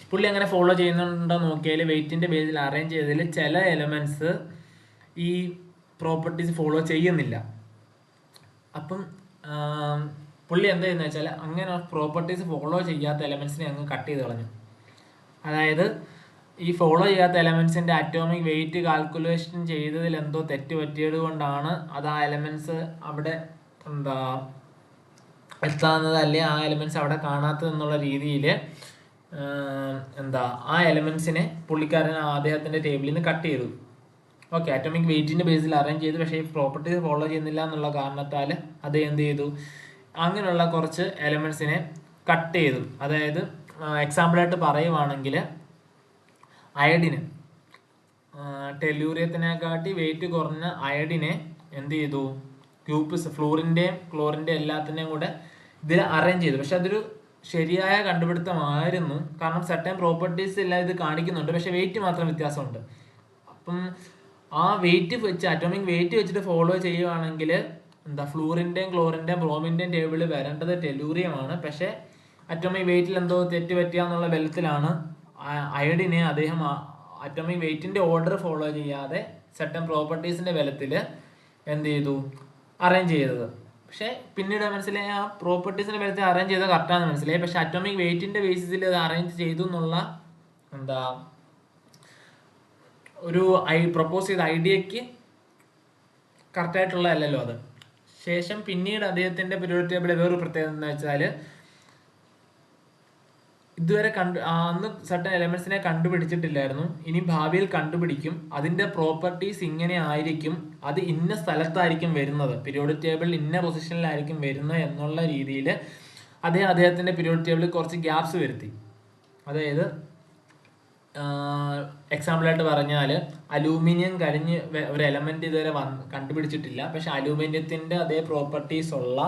പുള്ളി അങ്ങനെ ഫോളോ ചെയ്യുന്നുണ്ടോ നോക്കിയാൽ വെയിറ്റിന്റെ ബേസിൽ അറേഞ്ച് ചെയ്തതിൽ ചില എലമെന്റ്സ് ഈ പ്രോപ്പർട്ടീസ് ഫോളോ ചെയ്യുന്നില്ല. അപ്പം പുള്ളി എന്താ ചെയ്യുന്നത് വെച്ചാൽ അങ്ങനെ പ്രോപ്പർട്ടീസ് ഫോളോ ചെയ്യാത്ത എലമെന്റ്സിനെ അങ്ങ് കട്ട് ചെയ്ത് കളഞ്ഞു. അതായത് ഈ ഫോളോ ചെയ്യാത്ത എലമെന്റ്സിന്റെ അറ്റോമിക് വെയിറ്റ് കാൽക്കുലേഷൻ ചെയ്തതിൽ എന്തോ തെറ്റ് പറ്റിയത് കൊണ്ടാണ് അത് ആ എലമെന്റ്സ് അവിടെ എത്താവുന്നത്, അല്ലെ ആ എലമെന്റ്സ് അവിടെ കാണാത്തത് എന്നുള്ള രീതിയിൽ ആ എലമെന്റ്സിനെ പുള്ളിക്കാരൻ അദ്ദേഹത്തിന്റെ ടേബിളിൽ നിന്ന് കട്ട് ചെയ്തു. ഓക്കെ, അറ്റോമിക് വെയിറ്റിന്റെ ബേസിൽ അറേഞ്ച് ചെയ്തു. പക്ഷേ ഈ പ്രോപ്പർട്ടീസ് ഫോളോ ചെയ്യുന്നില്ല എന്നുള്ള കാരണത്താൽ അത് എന്ത് ചെയ്തു, അങ്ങനെയുള്ള കുറച്ച് എലമെന്റ്സിനെ കട്ട് ചെയ്തു. അതായത് എക്സാമ്പിളായിട്ട് പറയുവാണെങ്കിൽ അയഡിന്, ടെല്ലൂറിയത്തിനെക്കാട്ടി വെയിറ്റ് കുറഞ്ഞ അയഡിനെ എന്ത് ചെയ്തു, ഗ്രൂപ്പ് ഫ്ലൂറിന്റെയും ക്ലോറിന്റെയും എല്ലാത്തിനെയും കൂടെ ഇതിൽ അറേഞ്ച് ചെയ്തു. പക്ഷെ അതൊരു ശരിയായ കണ്ടുപിടുത്തമായിരുന്നു. കാരണം സർട്ടൻ പ്രോപ്പർട്ടീസ് എല്ലാം ഇത് കാണിക്കുന്നുണ്ട്, പക്ഷെ വെയിറ്റ് മാത്രം വ്യത്യാസമുണ്ട്. അപ്പം ആ വെയിറ്റ് വെച്ച് അറ്റോമിക് വെയിറ്റ് വെച്ചിട്ട് ഫോളോ ചെയ്യുവാണെങ്കിൽ എന്താ ഫ്ലൂറിൻ്റെയും ക്ലോറിൻ്റെയും ബ്രോമിൻ്റെയും ടേബിളിൽ വരേണ്ടത് ടെലൂറിയമാണ്. പക്ഷേ അറ്റോമിക് വെയിറ്റിൽ എന്തോ തെറ്റ് പറ്റിയാന്നുള്ള ബലത്തിലാണ് അയഡിനെ അദ്ദേഹം അറ്റോമിക് വെയിറ്റിന്റെ ഓർഡർ ഫോളോ ചെയ്യാതെ സെർട്ടൻ പ്രോപ്പർട്ടീസിന്റെ ബലത്തിൽ എന്ത് ചെയ്തു, അറേഞ്ച് ചെയ്തത്. പക്ഷെ പിന്നീട് മനസ്സിലായി ആ പ്രോപ്പർട്ടീസിന്റെ ബലത്തിൽ അറേഞ്ച് ചെയ്തത് കറക്റ്റാന്ന് മനസ്സിലായി. പക്ഷെ അറ്റോമിക് വെയിറ്റിന്റെ ബേസിസിൽ അത് അറേഞ്ച് ചെയ്തു എന്നുള്ള എന്താ ഒരു പ്രപ്പോസ് ചെയ്ത ഐഡിയക്ക് കറക്റ്റായിട്ടുള്ള അല്ലല്ലോ അത്. ശേഷം പിന്നീട് അദ്ദേഹത്തിന്റെ പീരിയോഡിക് ടേബിളിൽ വേറൊരു പ്രത്യേകത എന്ന് വെച്ചാൽ ഇതുവരെ അന്ന് സർട്ടൻ എലമെന്റ്സിനെ കണ്ടുപിടിച്ചിട്ടില്ലായിരുന്നു. ഇനി ഭാവിയിൽ കണ്ടുപിടിക്കും. അതിന്റെ പ്രോപ്പർട്ടീസ് ഇങ്ങനെ ആയിരിക്കും, അത് ഇന്ന സ്ഥലത്തായിരിക്കും വരുന്നത്, പീരിയോഡിക് ടേബിളിൽ ഇന്ന പൊസിഷനിലായിരിക്കും വരുന്നത് എന്നുള്ള രീതിയിൽ അദ്ദേഹത്തിന്റെ പീരിയോഡിക് ടേബിളിൽ കുറച്ച് ഗ്യാപ്സ് വരുത്തി. അതായത് എക്സാമ്പിളായിട്ട് പറഞ്ഞാൽ അലൂമിനിയം കഴിഞ്ഞ് ഒരു എലമെന്റ് ഇതുവരെ കണ്ടുപിടിച്ചിട്ടില്ല. പക്ഷെ അലൂമിനിയത്തിന്റെ അതേ പ്രോപ്പർട്ടീസ് ഉള്ള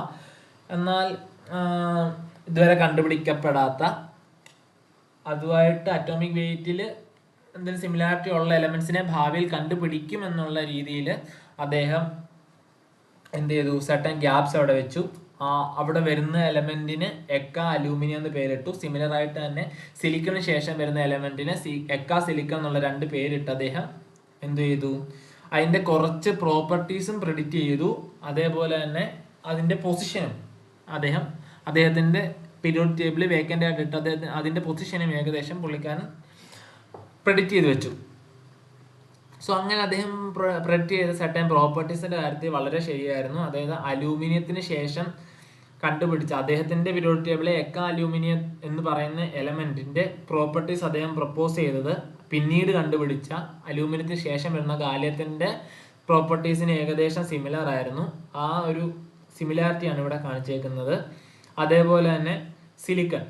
എന്നാൽ ഇതുവരെ കണ്ടുപിടിക്കപ്പെടാത്ത അതുമായിട്ട് അറ്റോമിക് വെയിറ്റിൽ എന്തെങ്കിലും സിമിലാരിറ്റി ഉള്ള എലമെന്റ്സിനെ ഭാവിയിൽ കണ്ടുപിടിക്കും എന്നുള്ള രീതിയിൽ അദ്ദേഹം എന്ത് ചെയ്തു, സർട്ടൻ ഗ്യാപ്സ് അവിടെ വെച്ചു. അവിടെ വരുന്ന എലമെന്റിന് എക്ക അലൂമിനിയം എന്ന് പേരിട്ടു. സിമിലർ ആയിട്ട് തന്നെ സിലിക്കണിന് ശേഷം വരുന്ന എലമെന്റിന് എക്ക സിലിക്കൺ എന്നുള്ള 2 പേരിട്ട് അദ്ദേഹം എന്ത് ചെയ്തു, അതിന്റെ കുറച്ച് പ്രോപ്പർട്ടീസും പ്രെഡിക്റ്റ് ചെയ്തു. അതേപോലെ തന്നെ അതിന്റെ പൊസിഷനും അദ്ദേഹത്തിന്റെ പീരിയോഡിക് ടേബിളിൽ വേക്കൻ്റ് ആയിട്ട് ഇട്ട് അതിന്റെ പൊസിഷനും ഏകദേശം പുള്ളിക്കാരൻ പ്രെഡിക്റ്റ് ചെയ്ത് വെച്ചു. സോ അങ്ങനെ അദ്ദേഹം പ്രെഡിക്റ്റ് ചെയ്ത സെർട്ടൻ പ്രോപ്പർട്ടീസിന്റെ കാര്യത്തിൽ വളരെ ശരിയായിരുന്നു. അതായത് അലൂമിനിയത്തിന് ശേഷം കണ്ടുപിടിച്ച അദ്ദേഹത്തിന്റെ പീരിയോഡിക് ടേബിളിലെ എക്ക അലൂമിനിയം എന്ന് പറയുന്ന എലമെന്റിന്റെ പ്രോപ്പർട്ടീസ് അദ്ദേഹം പ്രപ്പോസ് ചെയ്തത് പിന്നീട് കണ്ടുപിടിച്ച അലൂമിനിയത്തിന് ശേഷം വരുന്ന ഗാലിയത്തിന്റെ പ്രോപ്പർട്ടീസിന് ഏകദേശം സിമിലർ ആയിരുന്നു. ആ ഒരു സിമിലാരിറ്റിയാണ് ഇവിടെ കാണിച്ചേക്കുന്നത്. അതേപോലെ തന്നെ സിലിക്കൺ,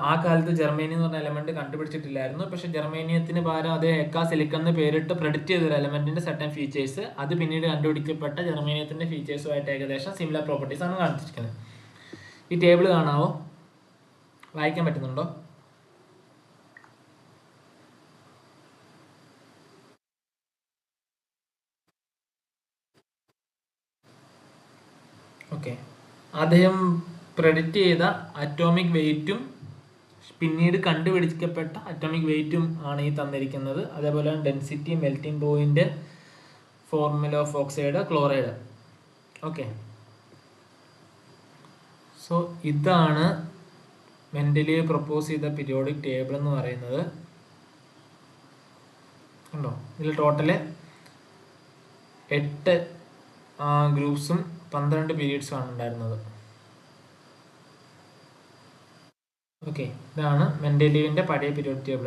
ആ കാലത്ത് ജർമ്മേനിയം എന്ന് പറഞ്ഞ എലമെന്റ് കണ്ടുപിടിച്ചിട്ടില്ലായിരുന്നു. പക്ഷെ ജർമ്മേനിയത്തിന് പകരം അതേ എക്ക സിലിക്കൺ എന്ന് പേരിട്ട് പ്രെഡിക്റ്റ് ചെയ്തൊരു എലമെന്റിന്റെ സെർട്ടൻ ഫീച്ചേഴ്സ് അത് പിന്നീട് കണ്ടുപിടിക്കപ്പെട്ട ജർമ്മേനിയത്തിന്റെ ഫീച്ചേഴ്സുമായിട്ട് ഏകദേശം സിമിലർ പ്രോപ്പർട്ടീസ് ആണ് കാണിച്ചിരിക്കുന്നത്. ഈ ടേബിൾ കാണാവോ, വായിക്കാൻ പറ്റുന്നുണ്ടോ? ഓക്കെ, അദ്ദേഹം പ്രെഡിക്റ്റ് ചെയ്ത അറ്റോമിക് വെയിറ്റും പിന്നീട് കണ്ടുപിടിക്കപ്പെട്ട അറ്റോമിക് വെയിറ്റും ആണ് ഈ തന്നിരിക്കുന്നത്. അതേപോലെ density, melting point, formula of oxide, chloride. Okay, so ഇതാണ് മെൻഡലീവ് പ്രപ്പോസ് ചെയ്ത പീരിയോഡിക് ടേബിൾ എന്ന് പറയുന്നത്. കണ്ടോ, ഇതിൽ ടോട്ടല് 8 ഗ്രൂപ്പ്സും 12 പീരീഡ്സും ആണ് ഉണ്ടായിരുന്നത്. ഓക്കെ, ഇതാണ് മെൻഡലീവിന്റെ പഴയ പീരിയോഡിക് ടേബിൾ.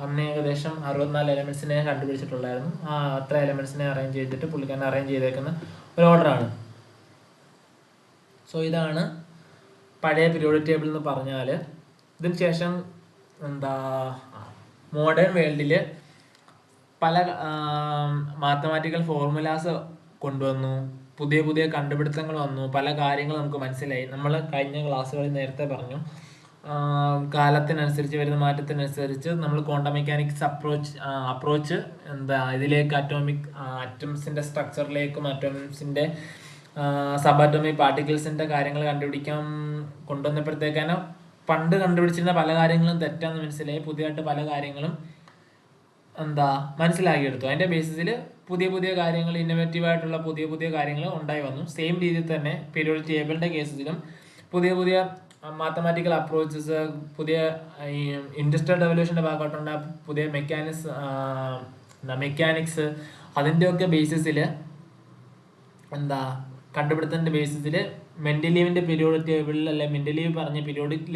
അന്ന് ഏകദേശം 64 എലമെന്റ്സിനെ കണ്ടുപിടിച്ചിട്ടുള്ളായിരുന്നു. അത്ര എലമെന്റ്സിനെ അറേഞ്ച് ചെയ്തിട്ട് പുള്ളിക്കാരൻ അറേഞ്ച് ചെയ്തേക്കുന്ന ഒരു ഓർഡറാണ്. സോ ഇതാണ് പഴയ പീരിയോഡിക് ടേബിൾ എന്ന് പറഞ്ഞാൽ. ഇതിന് ശേഷം മോഡേൺ വേൾഡിൽ പല മാത്തമാറ്റിക്കൽ ഫോർമുലാസ് കൊണ്ടുവന്നു, പുതിയ പുതിയ കണ്ടുപിടുത്തങ്ങൾ വന്നു, പല കാര്യങ്ങൾ നമുക്ക് മനസ്സിലായി. നമ്മൾ കഴിഞ്ഞ ക്ലാസ്സുകളിൽ നേരത്തെ പറഞ്ഞു, കാലത്തിനനുസരിച്ച് വരുന്ന മാറ്റത്തിനനുസരിച്ച് നമ്മൾ ക്വാണ്ടം മെക്കാനിക്സ് അപ്രോച്ച് ഇതിലേക്ക് അറ്റംസിന്റെ സ്ട്രക്ചറിലേക്കും അറ്റംസിന്റെ സബ് അറ്റോമിക് പാർട്ടിക്കിൾസിന്റെ കാര്യങ്ങൾ കണ്ടുപിടിക്കാൻ കൊണ്ടുവന്നപ്പോഴത്തേക്കാണ് പണ്ട് കണ്ടുപിടിച്ചിരുന്ന പല കാര്യങ്ങളും തെറ്റാന്ന് മനസ്സിലായി. പുതിയതായിട്ട് പല കാര്യങ്ങളും മനസ്സിലാക്കിയെടുത്തു. അതിന്റെ ബേസിസിൽ പുതിയ പുതിയ കാര്യങ്ങൾ, ഇന്നോവേറ്റീവ് ആയിട്ടുള്ള പുതിയ പുതിയ കാര്യങ്ങൾ ഉണ്ടായി വന്നു. സെയിം രീതിയിൽ തന്നെ പീരിയോഡിക് ടേബിളിന്റെ കേസിലും പുതിയ പുതിയ മാത്തമാറ്റിക്കൽ അപ്രോച്ചസ്, പുതിയ ഇൻഡസ്ട്രിയൽ റെവല്യൂഷന്റെ ഭാഗമായിട്ടുള്ള പുതിയ മെക്കാനിക്സ് അതിൻ്റെയൊക്കെ ബേസിസിൽ കണ്ടുപിടുത്തത്തിന്റെ ബേസിസിൽ മെൻഡലീവിന്റെ പീരിയോഡിക് ടേബിളിൽ അല്ലെ മെൻഡലീവ് പറഞ്ഞ പീരിയോഡിക്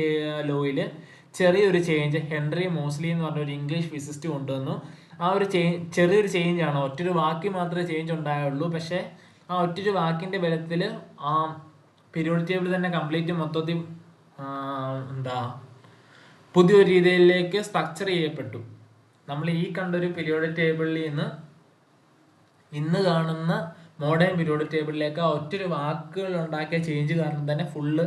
ലോയിൽ ചെറിയൊരു ചേഞ്ച് ഹെൻറി മോസ്ലി എന്ന് പറഞ്ഞ ഒരു ഇംഗ്ലീഷ് ഫിസിസ്റ്റ് കൊണ്ടുവന്നു. ആ ഒരു ചെറിയൊരു ചേഞ്ചാണ്, ഒറ്റൊരു വാക്ക് മാത്രമേ ചേഞ്ച് ഉണ്ടായുള്ളൂ. പക്ഷെ ആ ഒറ്റൊരു വാക്കിന്റെ ബലത്തിൽ ആ പീരിയോഡിക് ടേബിൾ തന്നെ കംപ്ലീറ്റ് മൊത്തത്തിൽ പുതിയൊരു രീതിയിലേക്ക് സ്ട്രക്ചർ ചെയ്യപ്പെട്ടു. നമ്മൾ ഈ കണ്ടൊരു പീരിയോഡിക് ടേബിളിൽ നിന്ന് ഇന്ന് കാണുന്ന മോഡേൺ പീരിയോഡിക് ടേബിളിലേക്ക് ആ ഒറ്റൊരു വാക്കുകൾ ഉണ്ടാക്കിയ ചേഞ്ച് കാരണം തന്നെ ഫുള്ള്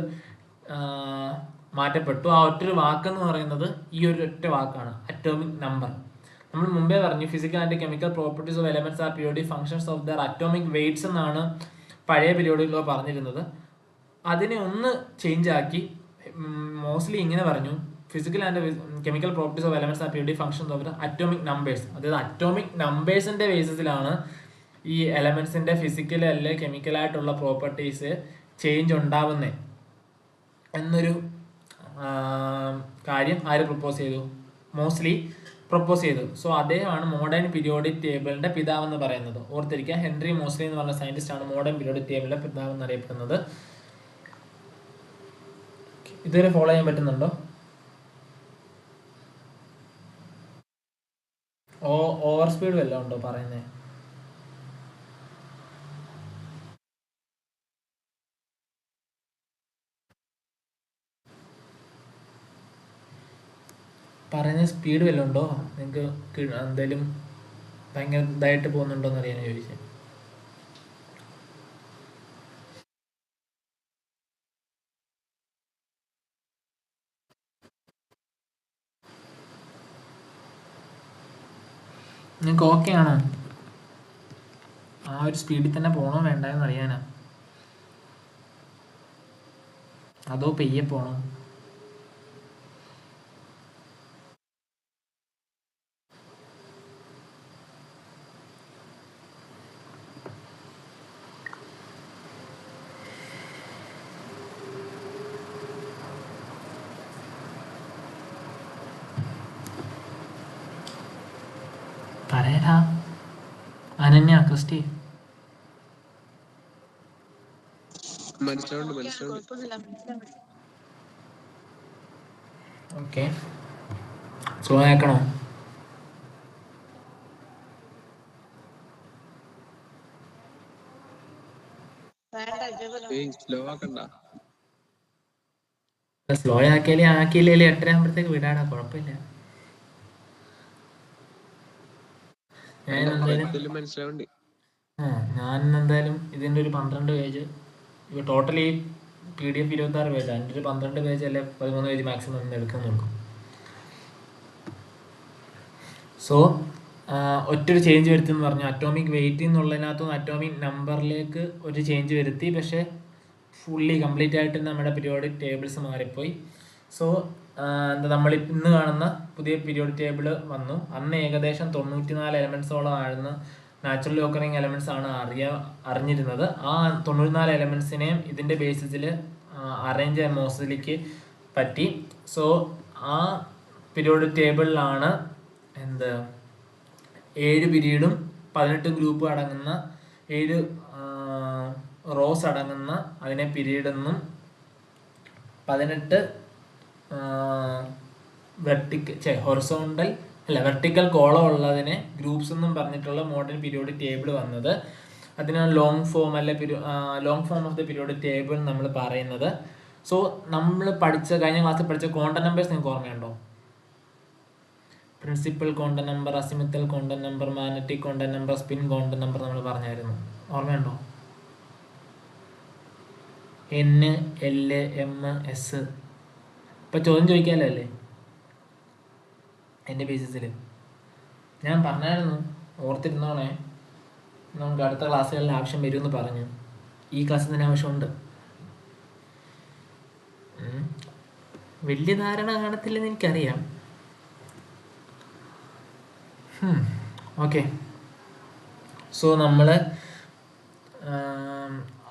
മാറ്റപ്പെട്ടു. ആ ഒറ്റൊരു വാക്കെന്ന് പറയുന്നത് ഈ ഒരു ഒറ്റ വാക്കാണ്, അറ്റോമിക് നമ്പർ. നമ്മൾ മുമ്പേ പറഞ്ഞു physical and chemical properties of elements R periodic functions of there atomic weights എന്നാണ് പഴയ പീരിയോഡിക് ലോ പറഞ്ഞിരുന്നത്. അതിനെ ഒന്ന് ചേഞ്ച് ആക്കി മോസ്റ്റ്ലി ഇങ്ങനെ പറഞ്ഞു, physical and chemical properties of elements R periodic functions of atomic numbers. അതായത് അറ്റോമിക് നമ്പേഴ്സിന്റെ ബേസിസിലാണ് ഈ എലമെന്റ്സിന്റെ ഫിസിക്കൽ അല്ലെ കെമിക്കലായിട്ടുള്ള പ്രോപ്പർട്ടീസ് ചേഞ്ച് ഉണ്ടാവുന്നത് എന്നൊരു കാര്യം ആര് പ്രപ്പോസ് ചെയ്തു? മോസ്റ്റ്ലി പ്രപ്പോസ് ചെയ്തു. സോ അദ്ദേഹമാണ് മോഡേൺ പീരിയോഡിക് ടേബിളിന്റെ പിതാവ് എന്ന് പറയുന്നത്. ഓർത്തിരിക്കുക, ഹെൻറി മോസ്ലി എന്ന് പറഞ്ഞ സയന്റിസ്റ്റ് ആണ് മോഡേൺ പീരിയോഡിക് ടേബിളിന്റെ പിതാവ് എന്നറിയപ്പെടുന്നത്. ഇതുവരെ ഫോളോ ചെയ്യാൻ പറ്റുന്നുണ്ടോ? ഓവർ സ്പീഡ് വല്ലതും ഉണ്ടോ പറയുന്നത്? പറയുന്ന സ്പീഡ് വല്ലതും ഉണ്ടോ? നിങ്ങൾക്ക് എന്തെങ്കിലും ഭയങ്കര ഇതായിട്ട് പോകുന്നുണ്ടോ എന്ന് അറിയാൻ ചോദിച്ചത്. നിങ്ങൾക്ക് ഓക്കെ ആണോ? ആ ഒരു സ്പീഡിൽ തന്നെ പോകണോ വേണ്ട എന്ന് അറിയാനാ, അതോ പെയ്യെ പോണോ? പറയടാ അനന്യ, ക്രിസ്റ്റി. ഓക്കെ, സ്ലോ ആക്കണോ? സ്ലോ ആക്കിയില്ലേ 8:30 ആകുമ്പോഴത്തേക്ക് വിടാടാ, കുഴപ്പമില്ല. ഞാൻ എന്തായാലും ഇതിൻ്റെ ഒരു 12 പേജ്, ടോട്ടലി PDF 26 പേജ്, അതിൻ്റെ ഒരു 12 പേജ് അല്ലെ 13 പേജ് മാക്സിമം എടുക്കുന്നുള്ളൂ. സോ ഒറ്റൊരു ചേഞ്ച് വരുത്തിയെന്ന് പറഞ്ഞു, അറ്റോമിക് വെയിറ്റ് എന്നുള്ളതിനകത്തുനിന്ന് അറ്റോമിക് നമ്പറിലേക്ക് ഒരു ചേഞ്ച് വരുത്തി. പക്ഷേ ഫുള്ളി കംപ്ലീറ്റ് ആയിട്ട് നമ്മുടെ പീരിയോഡിക് ടേബിൾസ് മാറിപ്പോയി. സോ എന്താ നമ്മൾ ഇന്ന് കാണുന്ന പുതിയ പീരിയോഡിക് ടേബിൾ വന്നു. അന്ന് ഏകദേശം 94 എലമെന്റ്സോളം ആയിരുന്നു നാച്ചുറലി ഓക്കറിങ് എലമെന്റ്സ് ആണ് അറിഞ്ഞിരുന്നത്. ആ 94 എലമെന്റ്സിനെയും ഇതിൻ്റെ ബേസിസിൽ അറേഞ്ച് ചെയ്യാൻ മോസ്ലിക്ക് പറ്റി. സോ ആ പീരിയോഡിക് ടേബിളിലാണ് 7 പീരീഡും 18 ഗ്രൂപ്പ് അടങ്ങുന്ന 7 റോസ് അടങ്ങുന്ന അതിനെ പീരീഡ് എന്നും 18 വെർട്ടിക്കൽ കോളം ഉള്ളതിനെ ഗ്രൂപ്പ്സ് എന്നും പറഞ്ഞിട്ടുള്ള മോഡേൺ പീരിയോഡിക് ടേബിൾ വന്നത്. അതിനാണ് long form of the periodic table നമ്മൾ പറയുന്നത്. സോ നമ്മൾ കഴിഞ്ഞ ക്ലാസ്സിൽ പഠിച്ച ക്വാണ്ടം നമ്പേഴ്സ് നിങ്ങൾക്ക് ഓർമ്മയുണ്ടോ? Principal quantum number, അസിമിത്തൽ quantum number, magnetic quantum number, spin quantum number നമ്മൾ പറഞ്ഞായിരുന്നു. ഓർമ്മയുണ്ടോ? N, L, M, S. ഇപ്പം ചോദ്യം ചോദിക്കാമല്ലോ അല്ലേ എൻ്റെ ബേസിസിൽ? ഞാൻ പറഞ്ഞായിരുന്നു, ഓർത്തിരുന്നോണേ, നമുക്ക് അടുത്ത ക്ലാസ്സുകളിൽ ആവശ്യം വരുമെന്ന് പറഞ്ഞു. ഈ ക്ലാസ്സിൽ തന്നെ ആവശ്യമുണ്ട്. വലിയ ധാരണ കാണത്തില്ലെന്ന് എനിക്കറിയാം. ഓക്കെ, സോ നമ്മൾ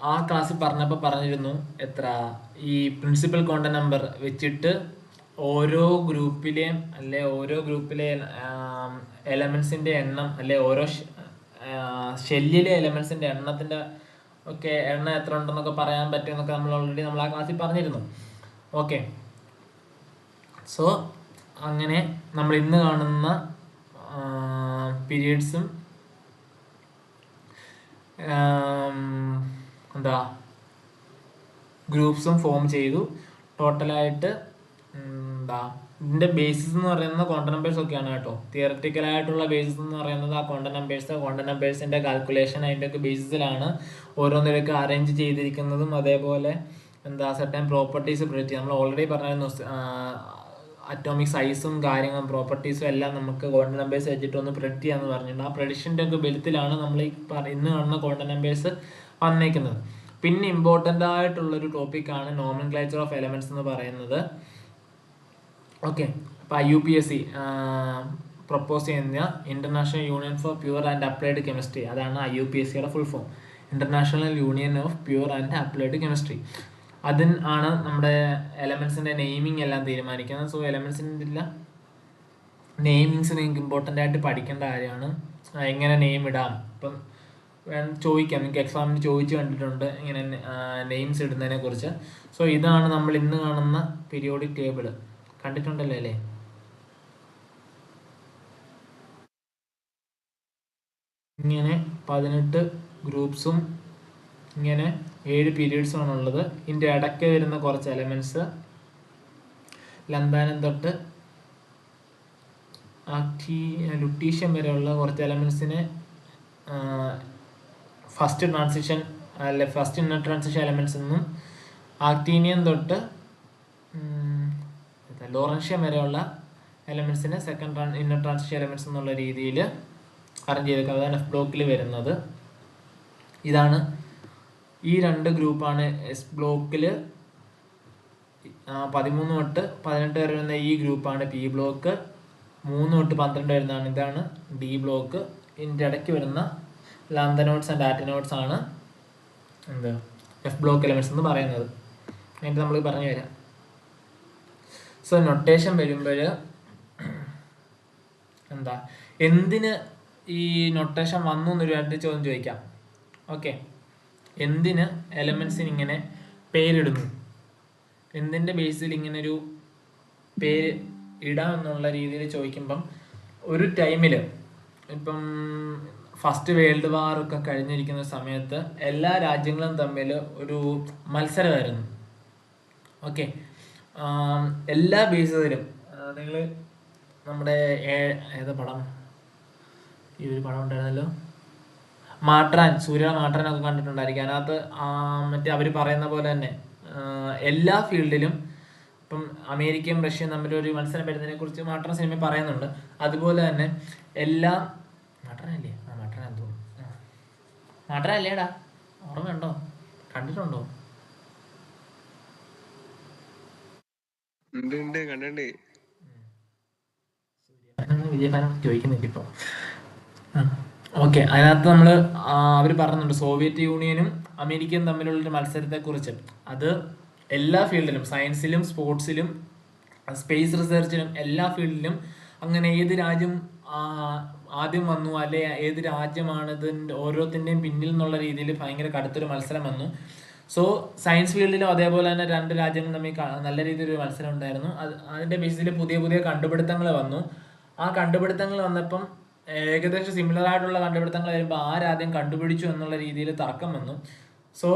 ആ ക്ലാസ്സിൽ പറഞ്ഞിരുന്നു ഈ പ്രിൻസിപ്പൽ ക്വാണ്ടം നമ്പർ വെച്ചിട്ട് ഓരോ ഗ്രൂപ്പിലെ എലമെന്റ്സിന്റെ എണ്ണം, ഓരോ ഷെല്ലിലെ എലമെന്റ്സിന്റെ എണ്ണത്തിന്റെ ഒക്കെ എണ്ണം എത്ര ഉണ്ടെന്നൊക്കെ പറയാൻ പറ്റുമെന്നൊക്കെ നമ്മൾ ആ ക്ലാസ്സിൽ പറഞ്ഞിരുന്നു. ഓക്കെ, സോ അങ്ങനെ നമ്മൾ ഇന്ന് കാണുന്ന പീരീഡ്സും ഗ്രൂപ്പ്സും ഫോം ചെയ്തു. ടോട്ടലായിട്ട് ഇതിന്റെ ബേസിസ് എന്ന് പറയുന്നത് ക്വാണ്ടം നമ്പേഴ്സ് ഒക്കെയാണ് കേട്ടോ. തിയററ്റിക്കലായിട്ടുള്ള ബേസിസ് എന്ന് പറയുന്നത് ആ ക്വാണ്ടം നമ്പേഴ്സിന്റെ കാൽക്കുലേഷൻ അതിൻ്റെയൊക്കെ ബേസിസിലാണ് ഓരോന്നിലേക്ക് അറേഞ്ച് ചെയ്തിരിക്കുന്നതും. അതേപോലെ സർട്ടൻ പ്രോപ്പർട്ടീസ് പ്രിഡിക്റ്റ്, നമ്മൾ ഓൾറെഡി പറഞ്ഞായിരുന്നു അറ്റോമിക് സൈസും കാര്യങ്ങളും പ്രോപ്പർട്ടീസും എല്ലാം നമുക്ക് ക്വാണ്ടം നമ്പേഴ്സ് വെച്ചിട്ട് ഒന്ന് പ്രെഡിക്റ്റ് ചെയ്യാമെന്ന് പറഞ്ഞിട്ടുണ്ട്. ആ പ്രഡിക്ഷൻ്റെ ഒക്കെ ബലത്തിലാണ് നമ്മൾ ഈ ഇന്ന് കാണുന്ന ക്വാണ്ടം നമ്പേഴ്സ് വന്നേക്കുന്നത്. പിന്നെ ഇമ്പോർട്ടൻ്റ് ആയിട്ടുള്ളൊരു ടോപ്പിക്കാണ് നോമൻക്ലേച്ചർ ഓഫ് എലമെൻറ്റ്സ് എന്ന് പറയുന്നത്. ഓക്കെ, അപ്പോൾ IUPAC പ്രൊപ്പോസ് ചെയ്യുന്ന international union for pure and applied chemistry, അതാണ് IUPACയുടെ full form, international union of pure and applied chemistry. അതിന് ആണ് നമ്മുടെ എലമെൻസിൻ്റെ നെയിമിങ് എല്ലാം തീരുമാനിക്കുന്നത്. സോ എലമെൻസിൻ്റെ നെയിമിങ്സ് നിങ്ങൾക്ക് ഇമ്പോർട്ടൻ്റ് ആയിട്ട് പഠിക്കേണ്ട കാര്യമാണ്. എങ്ങനെ നെയിം ഇടാം, ഇപ്പം ചോദിക്കാം, നിങ്ങൾക്ക് എക്സാമിന് ചോദിച്ചു കണ്ടിട്ടുണ്ട് ഇങ്ങനെ നെയിംസ് ഇടുന്നതിനെ കുറിച്ച്. സോ ഇതാണ് നമ്മൾ ഇന്ന് കാണുന്ന പീരിയോഡിക് ടേബിൾ, കണ്ടിട്ടുണ്ടല്ലോ അല്ലേ? ഇങ്ങനെ 18 ഗ്രൂപ്പ്സും ഇങ്ങനെ 7 പീരീഡ്സുമാണ് ഉള്ളത്. ഇതിൻ്റെ ഇടയ്ക്ക് വരുന്ന കുറച്ച് എലമെൻറ്റ്സ് ലന്താനം തൊട്ട് ലുട്ടീഷ്യം വരെയുള്ള കുറച്ച് എലമെൻറ്റ്സിനെ ഫസ്റ്റ് ട്രാൻസിഷൻ അല്ലെ ഫസ്റ്റ് ഇന്നർ ട്രാൻസിഷൻ എലമെൻറ്റ്സ് എന്നും ആക്ടീനിയം തൊട്ട് ലോറൻഷ്യം വരെയുള്ള എലമെൻറ്റ്സിനെ സെക്കൻഡ് ഇന്നർ ട്രാൻസിഷൻ എലമെൻറ്റ്സ് എന്നുള്ള രീതിയിൽ അറേഞ്ച് ചെയ്തേക്കുന്നത്. അതാണ് F ബ്ലോക്കിൽ വരുന്നത്. ഇതാണ് ഈ 2 ഗ്രൂപ്പാണ് എസ് ബ്ലോക്കിൽ 13 തൊട്ട് 18 വരെ വരുന്ന ഈ ഗ്രൂപ്പാണ് P ബ്ലോക്ക്. 3 തൊട്ട് 12 വരുന്നതാണ് ഇതാണ് D ബ്ലോക്ക്. ഇതിൻ്റെ ഇടയ്ക്ക് വരുന്ന ലാന്തനോട്സ് ആൻഡ് ആറ്റനോട്സ് ആണ് എന്ത് F ബ്ലോക്ക് എലമെൻറ്റ്സ് എന്ന് പറയുന്നത്. അതിൻ്റെ നമ്മൾ പറഞ്ഞു തരാം. സോ നൊട്ടേഷൻ വരുമ്പോൾ എന്താ, എന്തിന് ഈ നൊട്ടേഷൻ വന്നു എന്നൊരു 2 ചോദ്യം ചോദിക്കാം. ഓക്കെ, എന്തിന് എലമെൻറ്റ്സിന് ഇങ്ങനെ പേരിടുന്നു, എന്തിൻ്റെ ബേസിൽ ഇങ്ങനൊരു പേര് ഇടാമെന്നുള്ള രീതിയിൽ ചോദിക്കുമ്പം, ഒരു ടൈമിൽ ഇപ്പം ഫസ്റ്റ് വേൾഡ് വാർ ഒക്കെ കഴിഞ്ഞിരിക്കുന്ന സമയത്ത് എല്ലാ രാജ്യങ്ങളും തമ്മിൽ ഒരു മത്സരമായിരുന്നു. ഓക്കെ, എല്ലാ ബേസിലും നിങ്ങൾ നമ്മുടെ ഏത് പടം, ഈ ഒരു പടം ഉണ്ടായിരുന്നല്ലോ, മാട്രാൻ, സൂര്യ മാട്രാനൊക്കെ കണ്ടിട്ടുണ്ടായിരിക്കും. അതിനകത്ത് മറ്റേ അവർ പറയുന്ന പോലെ തന്നെ എല്ലാ ഫീൽഡിലും ഇപ്പം അമേരിക്കയും റഷ്യയും തമ്മിലൊരു മത്സരം വരുന്നതിനെ കുറിച്ച് മാട്രാൻ സിനിമ പറയുന്നുണ്ട്. അതുപോലെ തന്നെ എല്ലാ മാട്രാനല്ലേ, മാട്രാൻ തോന്നുന്നു, മാട്രാൻ അല്ലേടാ, ഓർമ്മയുണ്ടോ, കണ്ടിട്ടുണ്ടോ? കണ്ടിട്ടുണ്ട്. വിജയഫാനം ചോദിക്കുന്നുണ്ട് ഇപ്പോൾ. ഓക്കെ, അതിനകത്ത് നമ്മൾ അവർ പറയുന്നുണ്ട് സോവിയറ്റ് യൂണിയനും അമേരിക്കയും തമ്മിലുള്ളൊരു മത്സരത്തെക്കുറിച്ച്. അത് എല്ലാ ഫീൽഡിലും, സയൻസിലും സ്പോർട്സിലും സ്പേസ് റിസർച്ചിലും എല്ലാ ഫീൽഡിലും അങ്ങനെ ഏത് രാജ്യം ആദ്യം വന്നു അല്ലെ ഏത് രാജ്യമാണ് ഇതിൻ്റെ ഓരോത്തിൻ്റെയും പിന്നിൽ എന്നുള്ള രീതിയിൽ ഭയങ്കര കടുത്തൊരു മത്സരം വന്നു. സോ സയൻസ് ഫീൽഡിലും അതേപോലെ തന്നെ 2 രാജ്യങ്ങൾ തമ്മിൽ നല്ല രീതിയിലൊരു മത്സരം ഉണ്ടായിരുന്നു. അതിൻ്റെ ബേസിൽ പുതിയ പുതിയ കണ്ടുപിടുത്തങ്ങൾ വന്നു. ആ കണ്ടുപിടുത്തങ്ങൾ വന്നപ്പം ഏകദേശം സിമിലർ ആയിട്ടുള്ള കണ്ടുപിടുത്തങ്ങൾ വരുമ്പോൾ ആരാദ്യം കണ്ടുപിടിച്ചു എന്നുള്ള രീതിയിൽ തർക്കം വന്നു. സോ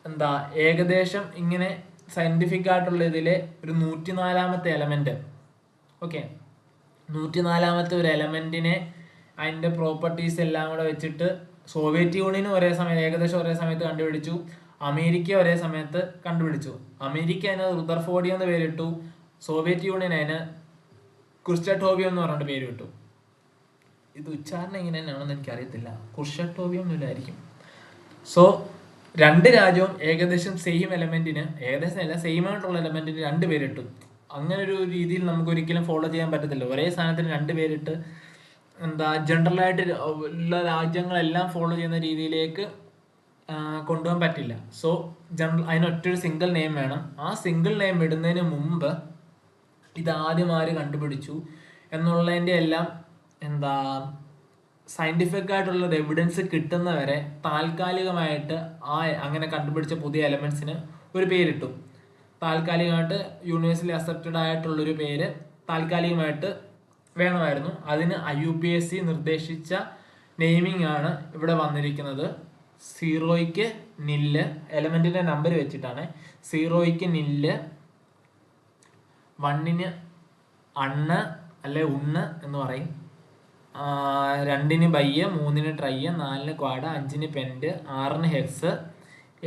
എന്താ, ഏകദേശം ഇങ്ങനെ സയൻറ്റിഫിക് ആയിട്ടുള്ള ഇതിലെ ഒരു 104ാമത്തെ എലമെൻറ്റ്, ഓക്കെ, 104ാമത്തെ ഒരു എലമെൻറ്റിനെ അതിൻ്റെ പ്രോപ്പർട്ടീസ് എല്ലാം കൂടെ വെച്ചിട്ട് സോവിയറ്റ് യൂണിയനും ഏകദേശം ഒരേ സമയത്ത് കണ്ടുപിടിച്ചു, അമേരിക്ക ഒരേ സമയത്ത് കണ്ടുപിടിച്ചു. അമേരിക്ക അതിന് റുദർഫോർഡിയം എന്ന് പേരിട്ടു, സോവിയറ്റ് യൂണിയൻ അതിന് കുർച്ചട്ടോവിയം എന്ന് പറഞ്ഞിട്ട് പേര് കിട്ടു. ഇത് ഉച്ചാരണം എങ്ങനെ തന്നെയാണെന്ന് എനിക്കറിയത്തില്ല, കുർച്ചട്ടോവിയം എന്നില്ലായിരിക്കും. സോ 2 രാജ്യവും ഏകദേശം സെയിം എലമെന്റിന്, ഏകദേശം അല്ല സെയിം ആയിട്ടുള്ള എലമെന്റിന് 2 പേരിട്ടു. അങ്ങനെ ഒരു രീതിയിൽ നമുക്ക് ഒരിക്കലും ഫോളോ ചെയ്യാൻ പറ്റത്തില്ല. ഒരേ സാധനത്തിന് 2 പേരിട്ട് എന്താ ജനറലായിട്ട് ഉള്ള രാജ്യങ്ങളെല്ലാം ഫോളോ ചെയ്യുന്ന രീതിയിലേക്ക് കൊണ്ടുപോകാൻ പറ്റില്ല. സോ അതിനൊറ്റൊരു സിംഗിൾ നെയിം വേണം. ആ സിംഗിൾ നെയിം ഇടുന്നതിന് മുമ്പ് ഇതാദ്യം ആര് കണ്ടുപിടിച്ചു എന്നുള്ളതിൻ്റെ എല്ലാം എന്താ സയൻറ്റിഫിക് ആയിട്ടുള്ള എവിഡൻസ് കിട്ടുന്നവരെ താൽക്കാലികമായിട്ട് അങ്ങനെ കണ്ടുപിടിച്ച പുതിയ എലമെൻറ്റ്സിന് ഒരു പേരിട്ടു. താൽക്കാലികമായിട്ട് യൂണിവേഴ്സലി അക്സെപ്റ്റഡ് ആയിട്ടുള്ളൊരു പേര് താൽക്കാലികമായിട്ട് വേണമായിരുന്നു. അതിന് IUPAC നിർദ്ദേശിച്ച നെയിമിംഗ് ആണ് ഇവിടെ വന്നിരിക്കുന്നത്. 0ക്ക് നില്ല്, എലമെൻറ്റിൻ്റെ നമ്പർ വെച്ചിട്ടാണ്. 0ക്ക് നില്ല്, 1ന് അണ്ണ് അല്ലെ ഉണ്ണ് എന്ന് പറയും, 2ന് ബയ്യ്, 3ന് ട്രയ്യ്, 4ന് quad, 5ന് പെൻറ്റ്, 6ന് HECS,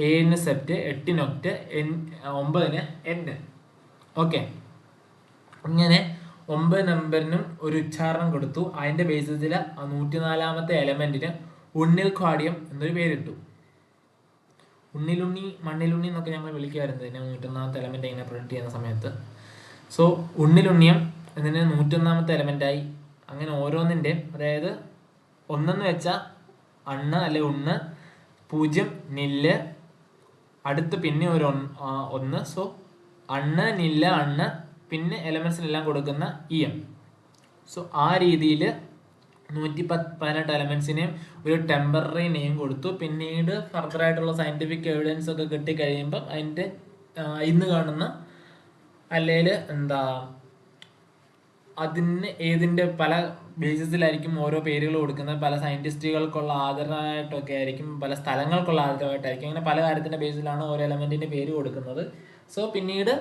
7ന് Sept, 8ന് ഒക്റ്റ്, 9ന് N. Okay, ഇങ്ങനെ 9 നമ്പറിനും ഒരു ഉച്ചാരണം കൊടുത്തു. അതിന്റെ ബേസിസിൽ ആ 104ാമത്തെ എലമെന്റിന് ഉണ്ണിൽ ഖാഡിയം എന്നൊരു പേരിട്ടു. ഉണ്ണിലുണ്ണി മണ്ണിലുണ്ണി എന്നൊക്കെ ഞങ്ങൾ വിളിക്കുമായിരുന്നു ഇതിനെ 101ാമത്തെ എലമെന്റ് ഇങ്ങനെ പ്രൊഡിക്ട് ചെയ്യുന്ന സമയത്ത്. സോ ഉണ്ണിലുണ്ണിയം ഇതിന് 101ാമത്തെ എലമെന്റായി. അങ്ങനെ ഓരോന്നിൻ്റെയും, അതായത് ഒന്നെന്ന് വെച്ചാൽ അണ്ണ് അല്ലെ ഉണ്ണ്, 0 നില്ല്, അടുത്ത് പിന്നെ ഒരു ഒന്ന്. സോ അണ്ണ് നില്ല് അണ്ണ്, പിന്നെ എലമെന്റ്സിനെല്ലാം കൊടുക്കുന്ന EM. സോ ആ രീതിയിൽ 118 എലമെന്റ്സിനെയും ഒരു ടെമ്പററി നെയിം കൊടുത്തു. പിന്നീട് ഫർദർ ആയിട്ടുള്ള സയന്റിഫിക് എവിഡൻസ് ഒക്കെ കിട്ടിക്കഴിയുമ്പം അതിൻ്റെ ഇന്ന് കാണുന്ന അല്ലെങ്കിൽ അതിന് ഏതിൻ്റെ പല ബേസിസിലായിരിക്കും ഓരോ പേരുകൾ കൊടുക്കുന്നത്. പല സയന്റിസ്റ്റുകൾക്കുള്ള ആദരവായിട്ടൊക്കെ ആയിരിക്കും, പല സ്ഥലങ്ങൾക്കുള്ള ആദരവായിട്ടായിരിക്കും. അങ്ങനെ പല കാര്യത്തിൻ്റെ ബേസിലാണ് ഓരോ എലമെന്റിന്റെ പേര് കൊടുക്കുന്നത്. സോ പിന്നീട്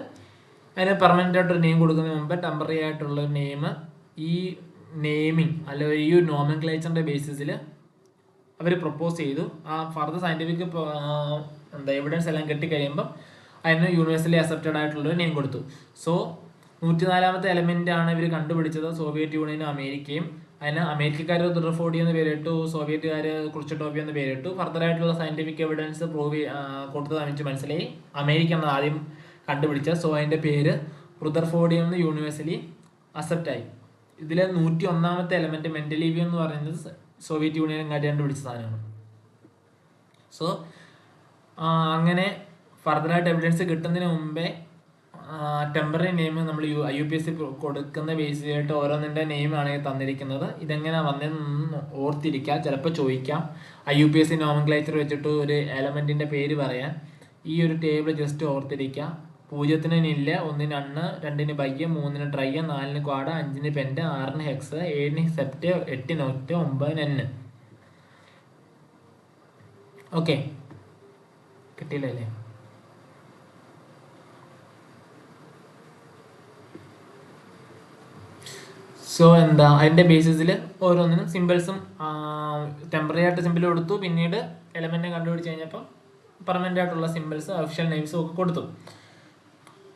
അതിന് പെർമനന്റ് ആയിട്ടൊരു നെയിം കൊടുക്കുന്നതിന് മുമ്പ് ടെമ്പററി ആയിട്ടുള്ള നെയിം ഈ നെയിമിങ് അല്ലെങ്കിൽ ഈ ഒരു നോമൻക്ലേച്ചറിന്റെ ബേസിസിൽ അവർ പ്രപ്പോസ് ചെയ്തു. ആ ഫർദർ സയന്റിഫിക് എവിഡൻസ് എല്ലാം കിട്ടിക്കഴിയുമ്പം അതിന് യൂണിവേഴ്സലി അക്സെപ്റ്റഡ് ആയിട്ടുള്ളൊരു നെയിം കൊടുത്തു. സോ 104ാമത്തെ എലമെന്റ് ആണ് ഇവർ കണ്ടുപിടിച്ചത്, സോവിയറ്റ് യൂണിയനും അമേരിക്കയും. അതിന് അമേരിക്കക്കാർ റുദർഫോർഡ് എന്ന് പേരിട്ടു, സോവിയറ്റുകാർ ക്രുഷ്ചറ്റോവ് എന്ന് പേരിട്ടു. ഫർദർ ആയിട്ടുള്ള സയന്റിഫിക് എവിഡൻസ് കൊടുത്തത് മനസ്സിലായി അമേരിക്ക ആണ് ആദ്യം കണ്ടുപിടിച്ചത്. സോ അതിന്റെ പേര് റുദർഫോർഡിയം എന്ന് യൂണിവേഴ്സലി അക്സെപ്റ്റ് ആയി. ഇതിലെ 101ാമത്തെ എലമെന്റ് മെന്റലീവിയം എന്ന് പറയുന്നത് സോവിയറ്റ് യൂണിയനും കാട്ടി കണ്ടുപിടിച്ച സാധനമാണ്. സോ അങ്ങനെ ഫർദറായിട്ട് എവിഡൻസ് കിട്ടുന്നതിന് മുമ്പേ ടെമ്പററി നെയിം നമ്മൾ IUPAC കൊടുക്കുന്ന ബേസിലായിട്ട് ഓരോന്നിൻ്റെ നെയിമാണ് തന്നിരിക്കുന്നത്. ഇതെങ്ങനെ വന്നതെന്ന് ഓർത്തിരിക്കാം, ചിലപ്പോൾ ചോദിക്കാം. IUPAC നോമൻക്ലേച്ചർ വെച്ചിട്ട് ഒരു എലമെന്റിന്റെ പേര് പറയാൻ ഈ ഒരു table just ഓർത്തിരിക്കാം. 0 nil, 1 un, 2 bi, 3 tri, 4 quad, 5 pent, 6 hex, 7 sept, 8 oct, 9 N. Okay, കിട്ടിയില്ലല്ലേ? സോ അതിന്റെ ബേസിസിൽ ഓരോന്നിനും സിമ്പിൾസും ടെമ്പററി ആയിട്ട് സിമ്പിൾ കൊടുത്തു. പിന്നീട് എലമെന്റിനെ കണ്ടുപിടിച്ച് കഴിഞ്ഞപ്പോൾ പെർമനന്റ് ആയിട്ടുള്ള സിമ്പിൾസ് ഒഫീഷ്യൽ നെയിംസും ഒക്കെ കൊടുത്തു.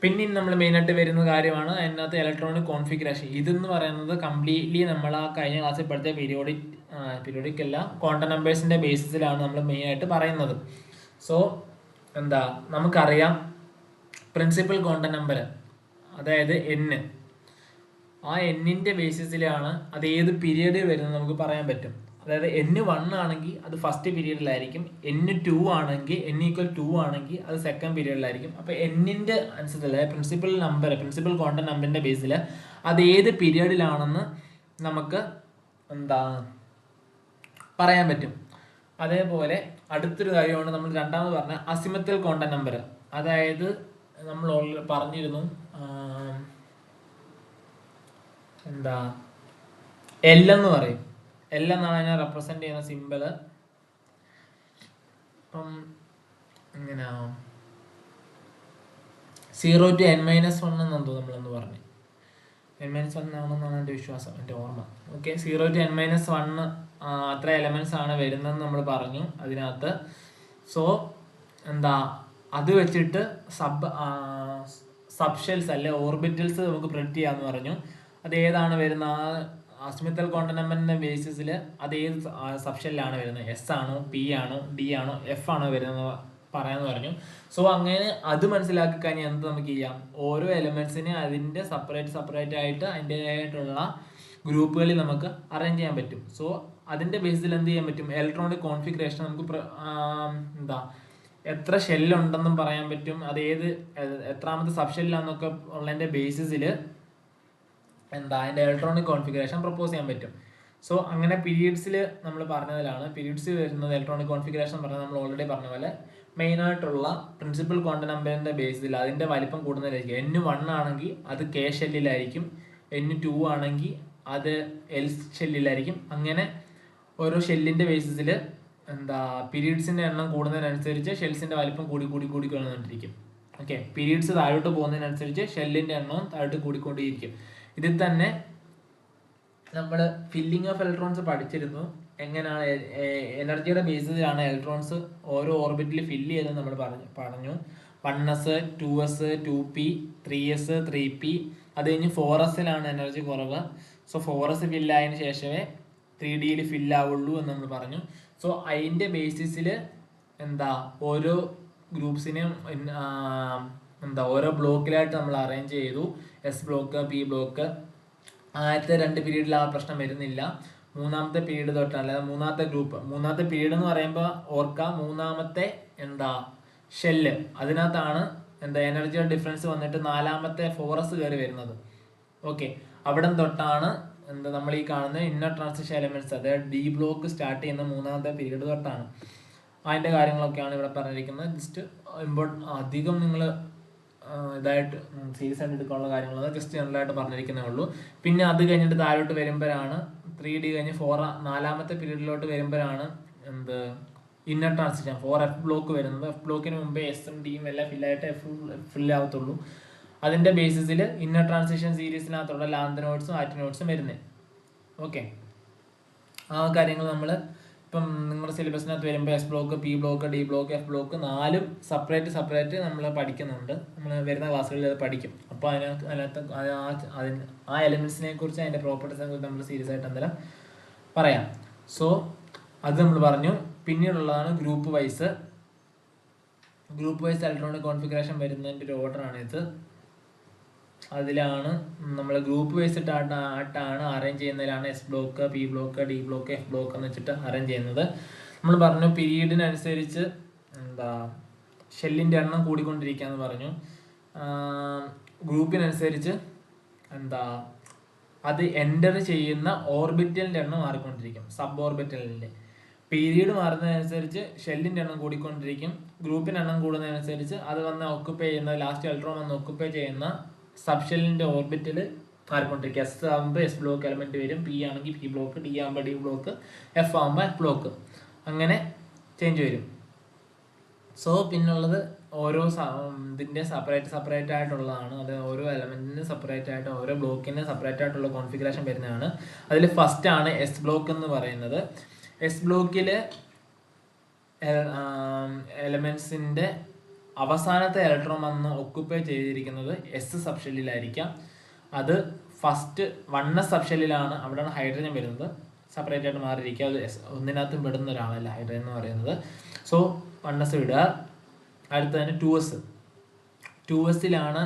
പിന്നെ നമ്മൾ മെയിനായിട്ട് വരുന്ന കാര്യമാണ് അതിനകത്ത് ഇലക്ട്രോണിക് കോൺഫിഗറേഷൻ. ഇതെന്ന് പറയുന്നത് കംപ്ലീറ്റ്ലി നമ്മൾ ആ കഴിഞ്ഞ ക്ലാസ്സിൽ പഠിച്ച പീരിയോഡിക് അല്ല, ക്വാണ്ടം നമ്പേഴ്സിന്റെ ബേസിസിലാണ് നമ്മൾ മെയിനായിട്ട് പറയുന്നത്. സോ നമുക്കറിയാം പ്രിൻസിപ്പൽ ക്വാണ്ടം നമ്പർ, അതായത് N. ആ N-ന്റെ ബേസിസിലാണ് അത് ഏത് പീരീഡിൽ വരുന്നത് നമുക്ക് പറയാൻ പറ്റും. അതായത് N1 ആണെങ്കിൽ അത് ഫസ്റ്റ് പീരീഡിലായിരിക്കും, N2 ആണെങ്കിൽ N=2 ആണെങ്കിൽ അത് സെക്കൻഡ് പീരീഡിലായിരിക്കും. അപ്പോൾ N-ന്റെ അനുസരിച്ച് പ്രിൻസിപ്പൽ ക്വാണ്ടം നമ്പറിന്റെ ബേസിൽ അത് ഏത് പീരീഡിലാണെന്ന് നമുക്ക് പറയാൻ പറ്റും. അതേപോലെ അടുത്തൊരു കാര്യമാണ് നമ്മൾ രണ്ടാമത് പറഞ്ഞ അസിമത്തൽ ക്വാണ്ടം നമ്പർ. അതായത് നമ്മൾ പറഞ്ഞിരുന്നു L എന്ന് പറയും. L എന്നാണ് അതിനെ റെപ്രസെന്റ് ചെയ്യുന്ന സിമ്പിള്. അപ്പം എങ്ങനെയാ 0 to n-1 എന്നെന്തോ നമ്മളെന്ന് പറഞ്ഞു. n-1 ആണെന്നാണ് എൻ്റെ വിശ്വാസം, എൻ്റെ ഓർമ്മ. ഓക്കെ, 0 to n-1 അത്ര എലമെന്റ്സ് ആണ് വരുന്നതെന്ന് നമ്മൾ പറഞ്ഞു അതിനകത്ത്. സോ അത് വെച്ചിട്ട് സബ്ഷെൽസ് അല്ലെ ഓർബിറ്റൽസ് നമുക്ക് പ്രെഡിക്റ്റ് ചെയ്യാന്ന് പറഞ്ഞു. അത് ഏതാണ് വരുന്ന അസിമത്തൽ ക്വാണ്ടം നമ്പറിന്റെ ബേസിസിൽ അത് ഏത് സബ്ഷെല്ലാണ് വരുന്നത്, S ആണോ, P ആണോ, D ആണോ, F ആണോ വരുന്നത് പറയാന്ന് പറഞ്ഞു. സോ അങ്ങനെ അത് മനസ്സിലാക്കി കഴിഞ്ഞാൽ എന്ത് നമുക്ക് ചെയ്യാം, ഓരോ എലമെന്റ്സിനെ അതിന്റെ സെപ്പറേറ്റ് ആയിട്ട് അതിൻ്റെതായിട്ടുള്ള ഗ്രൂപ്പുകളിൽ നമുക്ക് അറേഞ്ച് ചെയ്യാൻ പറ്റും. സോ അതിന്റെ ബേസിൽ എന്ത് ചെയ്യാൻ പറ്റും, ഇലക്ട്രോണിക് കോൺഫിഗറേഷൻ നമുക്ക് എത്ര ഷെല്ലുണ്ടെന്നും പറയാൻ പറ്റും, അത് എത്രാമത്തെ സബ്ഷെല്ലാന്നൊക്കെ ഉള്ളതിന്റെ ബേസിസിൽ അതിന്റെ ഇലക്ട്രോണിക് കോൺഫിഗറേഷൻ പ്രപ്പോസ് ചെയ്യാൻ പറ്റും. സോ അങ്ങനെ പീരീഡ്സിൽ നമ്മൾ പറഞ്ഞതിലാണ് പീരീഡ്സിൽ വരുന്നത് ഇലക്ട്രോണിക് കോൺഫിഗറേഷൻ പറഞ്ഞാൽ നമ്മൾ ഓൾറെഡി പറഞ്ഞ പോലെ മെയിനായിട്ടുള്ള പ്രിൻസിപ്പൽ ക്വാണ്ടം നമ്പറിന്റെ ബേസിൽ അതിന്റെ വലിപ്പം കൂടുന്നതായിരിക്കും. N1 ആണെങ്കിൽ അത് K ഷെല്ലിലായിരിക്കും, N2 ആണെങ്കിൽ അത് L ഷെല്ലിലായിരിക്കും. അങ്ങനെ ഓരോ ഷെല്ലിന്റെ ബേസിസിൽ പീരീഡ്സിന്റെ എണ്ണം കൂടുന്നതിനനുസരിച്ച് ഷെൽസിന്റെ വലിപ്പം കൂടിക്കൊണ്ടിരിക്കും. ഓക്കെ, പീരീഡ്സ് താഴോട്ട് പോകുന്നതിനനുസരിച്ച് ഷെല്ലിന്റെ എണ്ണവും താഴോട്ട് കൂടിക്കൊണ്ടിരിക്കും. ഇതിൽ തന്നെ നമ്മൾ ഫില്ലിംഗ് ഓഫ് ഇലക്ട്രോൺസ് പഠിച്ചിരുന്നു. എങ്ങനെയാണ് എനർജിയുടെ ബേസിസിലാണ് ഇലക്ട്രോൺസ് ഓരോ ഓർബിറ്റിൽ ഫില്ല് ചെയ്തെന്ന് നമ്മൾ പറഞ്ഞു. 1s 2s 2p 3s 3p അത് കഴിഞ്ഞ് 4s എനർജി കുറവ്. സോ 4s ഫില്ലായതിനു ശേഷമേ 3Dയിൽ ഫില്ലാവുള്ളൂ എന്ന് നമ്മൾ പറഞ്ഞു. സോ അതിൻ്റെ ബേസിസിൽ എന്താ ഓരോ ഗ്രൂപ്പ്സിനെയും ഓരോ ബ്ലോക്കിലായിട്ട് നമ്മൾ അറേഞ്ച് ചെയ്തു. S block, p block. ആദ്യത്തെ 2 പീരീഡിൽ ആ പ്രശ്നം വരുന്നില്ല. മൂന്നാമത്തെ പീരീഡ് തൊട്ടാണ്, അല്ലാതെ മൂന്നാമത്തെ പീരീഡ് എന്ന് പറയുമ്പോൾ ഓർക്കാം, മൂന്നാമത്തെ ഷെല്ല്, അതിനകത്താണ് എനർജിയുടെ ഡിഫറൻസ് വന്നിട്ട് 4ാമത്തെ 4s കയറി വരുന്നത്. ഓക്കെ, അവിടെ തൊട്ടാണ് നമ്മൾ ഈ കാണുന്ന ഇന്നർ ട്രാൻസിഷൻ എലമെന്റ്സ്, അതായത് ഡി ബ്ലോക്ക് സ്റ്റാർട്ട് ചെയ്യുന്ന 3ാമത്തെ പീരീഡ് തൊട്ടാണ്. അതിൻ്റെ കാര്യങ്ങളൊക്കെയാണ് ഇവിടെ പറഞ്ഞിരിക്കുന്നത്. ജസ്റ്റ് അധികം നിങ്ങൾ ഇതായിട്ട് സീരിയസ് ആയിട്ട് എടുക്കാനുള്ള കാര്യങ്ങൾ ജസ്റ്റ് ജനറലായിട്ട് പറഞ്ഞിരിക്കുന്നേ ഉള്ളൂ. പിന്നെ അത് കഴിഞ്ഞിട്ട് താഴോട്ട് വരുമ്പോഴാണ് 3D കഴിഞ്ഞ് 4ാമത്തെ പീരീഡിലോട്ട് വരുമ്പോഴാണ് ഇന്നർ ട്രാൻസിഷൻ 4F ബ്ലോക്ക് വരുന്നത്. F ബ്ലോക്കിന് മുമ്പേ എസും ഡിയും എല്ലാം ഫില്ലായിട്ട് ഫില്ലാവത്തുള്ളൂ. അതിൻ്റെ ബേസിസിൽ ഇന്നർ ട്രാൻസിഷൻ സീരീസിനകത്തുള്ള ലാന്തനോട്സും ആക്റ്റിനോട്സും വരുന്നത്. ഓക്കെ, ആ കാര്യങ്ങൾ നമ്മൾ ഇപ്പം നിങ്ങളുടെ സിലബസിനകത്ത് വരുമ്പോൾ s block, p block, d block, f block 4ഉം സെപ്പറേറ്റ് നമ്മൾ പഠിക്കുന്നുണ്ട്. നമ്മൾ വരുന്ന ക്ലാസ്സുകളിൽ അത് പഠിക്കും. അപ്പോൾ അതിനകത്ത് ആ എലിമെന്റ്സിനെ കുറിച്ച്, അതിൻ്റെ പ്രോപ്പർട്ടീസിനെ കുറിച്ച് നമ്മൾ സീരിയസ് ആയിട്ട് എന്തെങ്കിലും പറയാം. സോ അത് നമ്മൾ പറഞ്ഞു. പിന്നീടുള്ളതാണ് ഗ്രൂപ്പ് വൈസ് ഇലക്ട്രോണിക് കോൺഫിഗറേഷൻ വരുന്നതിൻ്റെ ഒരു ഓർഡറാണ് ഇത്. അതിലാണ് നമ്മൾ ഗ്രൂപ്പ് വൈസ് ആയിട്ടാണ് അറേഞ്ച് ചെയ്യുന്നതിലാണ് s block, p block, d block, f block എന്ന് വെച്ചിട്ട് അറേഞ്ച് ചെയ്യുന്നത്. നമ്മൾ പറഞ്ഞു പീരീഡിനനുസരിച്ച് ഷെല്ലിൻ്റെ എണ്ണം കൂടിക്കൊണ്ടിരിക്കുകയെന്ന് പറഞ്ഞു. ഗ്രൂപ്പിനനുസരിച്ച് അത് എൻ്റർ ചെയ്യുന്ന ഓർബിറ്റലിൻ്റെ എണ്ണം മാറിക്കൊണ്ടിരിക്കും. സബ് ഓർബിറ്റലിൻ്റെ പീരീഡ് മാറുന്നതനുസരിച്ച് ഷെല്ലിൻ്റെ എണ്ണം കൂടിക്കൊണ്ടിരിക്കും. ഗ്രൂപ്പിൻ്റെ എണ്ണം കൂടുന്നതനുസരിച്ച് അത് വന്ന് ഒക്കുപ്പൈ ചെയ്യുന്ന, ലാസ്റ്റ് ഇലക്ട്രോൺ വന്ന് ഒക്കുപ്പൈ ചെയ്യുന്ന സബ് ഷെല്ലിൻ്റെ ഓർബിറ്റിൽ മാറിക്കൊണ്ടിരിക്കും. എസ് ആകുമ്പോൾ എസ് ബ്ലോക്ക് എലമെന്റ് വരും, പി ആണെങ്കിൽ പി ബ്ലോക്ക്, ഡി ആകുമ്പോൾ ഡി ബ്ലോക്ക്, എഫ് ആകുമ്പോൾ എഫ് ബ്ലോക്ക്, അങ്ങനെ ചേഞ്ച് വരും. സോ പിന്നുള്ളത് ഓരോ ഇതിൻ്റെ സെപ്പറേറ്റ് ആയിട്ടുള്ളതാണ്. അത് ഓരോ എലമെന്റിന് സെപ്പറേറ്റ് ആയിട്ട്, ഓരോ ബ്ലോക്കിന് സെപ്പറേറ്റ് ആയിട്ടുള്ള കോൺഫിഗറേഷൻ വരുന്നതാണ്. അതിൽ ഫസ്റ്റ് ആണ് എസ് ബ്ലോക്ക് എന്ന് പറയുന്നത്. എസ് ബ്ലോക്കിൽ എലമെന്റ്സിൻ്റെ അവസാനത്തെ ഇലക്ട്രോൺ വന്ന് ഒക്കുപ്പൈ ചെയ്തിരിക്കുന്നത് എസ് സബ്ഷെല്ലിലായിരിക്കാം. അത് ഫസ്റ്റ് 1s സബ്ഷെല്ലിലാണ്, അവിടെയാണ് ഹൈഡ്രജൻ വരുന്നത്. സെപ്പറേറ്റ് ആയിട്ട് മാറിയിരിക്കുക. അത് ഒന്നിനകത്തും വിടുന്ന ഒരാളല്ല ഹൈഡ്രജൻ എന്ന് പറയുന്നത്. സോ 1s വിടുക. അടുത്ത തന്നെ 2s-ലാണ്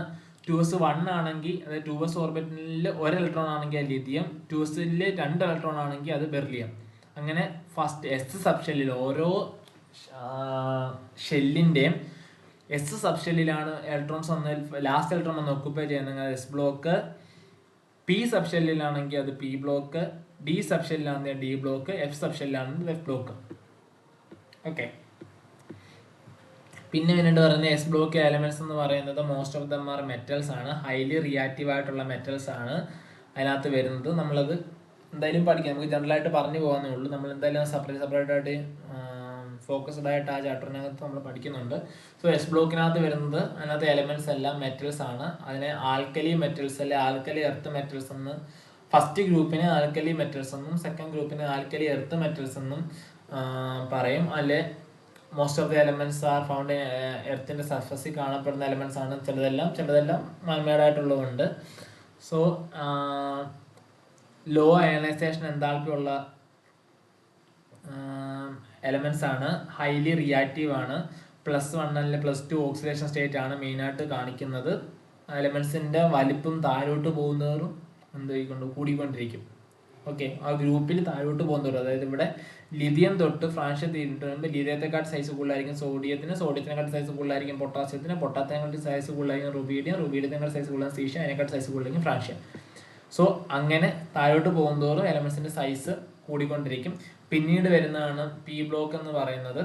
2s 1 ആണെങ്കിൽ, അതായത് 2s ഓർബിറ്റലിൽ 1 ഇലക്ട്രോൺ ആണെങ്കിൽ അത് ലിഥിയം, 2s-ൽ 2 ഇലക്ട്രോൺ ആണെങ്കിൽ അത് ബെർലിയം. അങ്ങനെ ഫസ്റ്റ് എസ് സബ്ഷെല്ലിൽ ഓരോ ഷെല്ലിൻ്റെയും എസ് സബ്ഷെല്ലിലാണ് ഇലക്ട്രോൺസ് വന്ന് ലാസ്റ്റ് ഇലക്ട്രോൺ വന്ന് ഒക്കുപ്പൈ ചെയ്യുന്നത് എസ് ബ്ലോക്ക്. പി സബ്ഷെല്ലിലാണെങ്കിൽ അത് പി ബ്ലോക്ക്, ഡി സബ്ഷെല്ലിലാണെങ്കിൽ ഡി ബ്ലോക്ക്, എഫ് സബ്ഷെല്ലിലാണെങ്കിൽ എഫ് ബ്ലോക്ക്. ഓക്കെ, പിന്നെ പിന്നീട് പറയുന്നത് എസ് ബ്ലോക്ക് എലമെന്റ്സ് എന്ന് പറയുന്നത് most of them are metals ആണ്. ഹൈലി റിയാക്റ്റീവ് ആയിട്ടുള്ള മെറ്റൽസ് ആണ് അതിനകത്ത് വരുന്നത്. നമ്മളത് എന്തായാലും പഠിക്കാം, നമുക്ക് ജനറലായിട്ട് പറഞ്ഞു പോകാന്നേ ഉള്ളൂ. നമ്മൾ എന്തായാലും സെപ്പറേറ്റ് ആയിട്ട് ഫോക്കസ്ഡ് ആയിട്ട് ആ ചാപ്റ്ററിനകത്ത് നമ്മൾ പഠിക്കുന്നുണ്ട്. സോ എസ് ബ്ലോക്കിനകത്ത് വരുന്നത്, അതിനകത്ത് എലമെന്റ്സ് എല്ലാം മെറ്റൽസ് ആണ്. അതിനെ ആൽക്കലി മെറ്റൽസ് അല്ലെ ആൽക്കലി എർത്ത് മെറ്റൽസ് എന്ന്, ഫസ്റ്റ് ഗ്രൂപ്പിന് ആൽക്കലി മെറ്റൽസ് എന്നും സെക്കൻഡ് ഗ്രൂപ്പിന് ആൽക്കലി എർത്ത് മെറ്റൽസ് എന്നും പറയും. അല്ലെ most of the elements are found എർത്തിന്റെ സർഫസിൽ കാണപ്പെടുന്ന എലമെന്റ്സ് ആണ്. ചിലതെല്ലാം മാൻമെയ്ഡ് ആയിട്ടുള്ളതുണ്ട്. സോ ലോ അയണൈസേഷൻ എന്താൽപ്പി ഉള്ള എലമെന്റ്സ് ആണ്. ഹൈലി റിയാക്റ്റീവ് ആണ്. +1 അല്ലെങ്കിൽ +2 ഓക്സിഡേഷൻ സ്റ്റേറ്റ് ആണ് മെയിനായിട്ട് കാണിക്കുന്നത്. എലമെന്റ്സിന്റെ വലിപ്പം താഴോട്ട് പോകുന്നവരും കൂടിക്കൊണ്ടിരിക്കും. ഓക്കെ, ആ ഗ്രൂപ്പിൽ താഴോട്ട് പോകുന്നവരും, അതായത് ഇവിടെ ലിഥിയം തൊട്ട് ഫ്രാൻഷ്യസ് തീരിട്ട് വരുമ്പോൾ ലിഥിയത്തെക്കാട്ട് സൈസ് കൂടുതലായിരിക്കും സോഡിയത്തിനെക്കാട്ട് സൈസ് കൂടുതലായിരിക്കും പൊട്ടാസ്യത്തിനെക്കാട്ട് സൈസ് കൂടുതലായിരിക്കും റുബീഡിയത്തിനെക്കാട്ട് സൈസ് കൂടുതലായിരിക്കും സീഷ്യം, അതിനെക്കാട്ട് സൈസ് കൂടുതലായിരിക്കും ഫ്രാൻഷ്യം. സോ അങ്ങനെ താഴോട്ട് പോകുന്നതോറും എലമെന്റ്സിന്റെ സൈസ് കൂടിക്കൊണ്ടിരിക്കും. പിന്നീട് വരുന്നതാണ് പി ബ്ലോക്ക് എന്ന് പറയുന്നത്.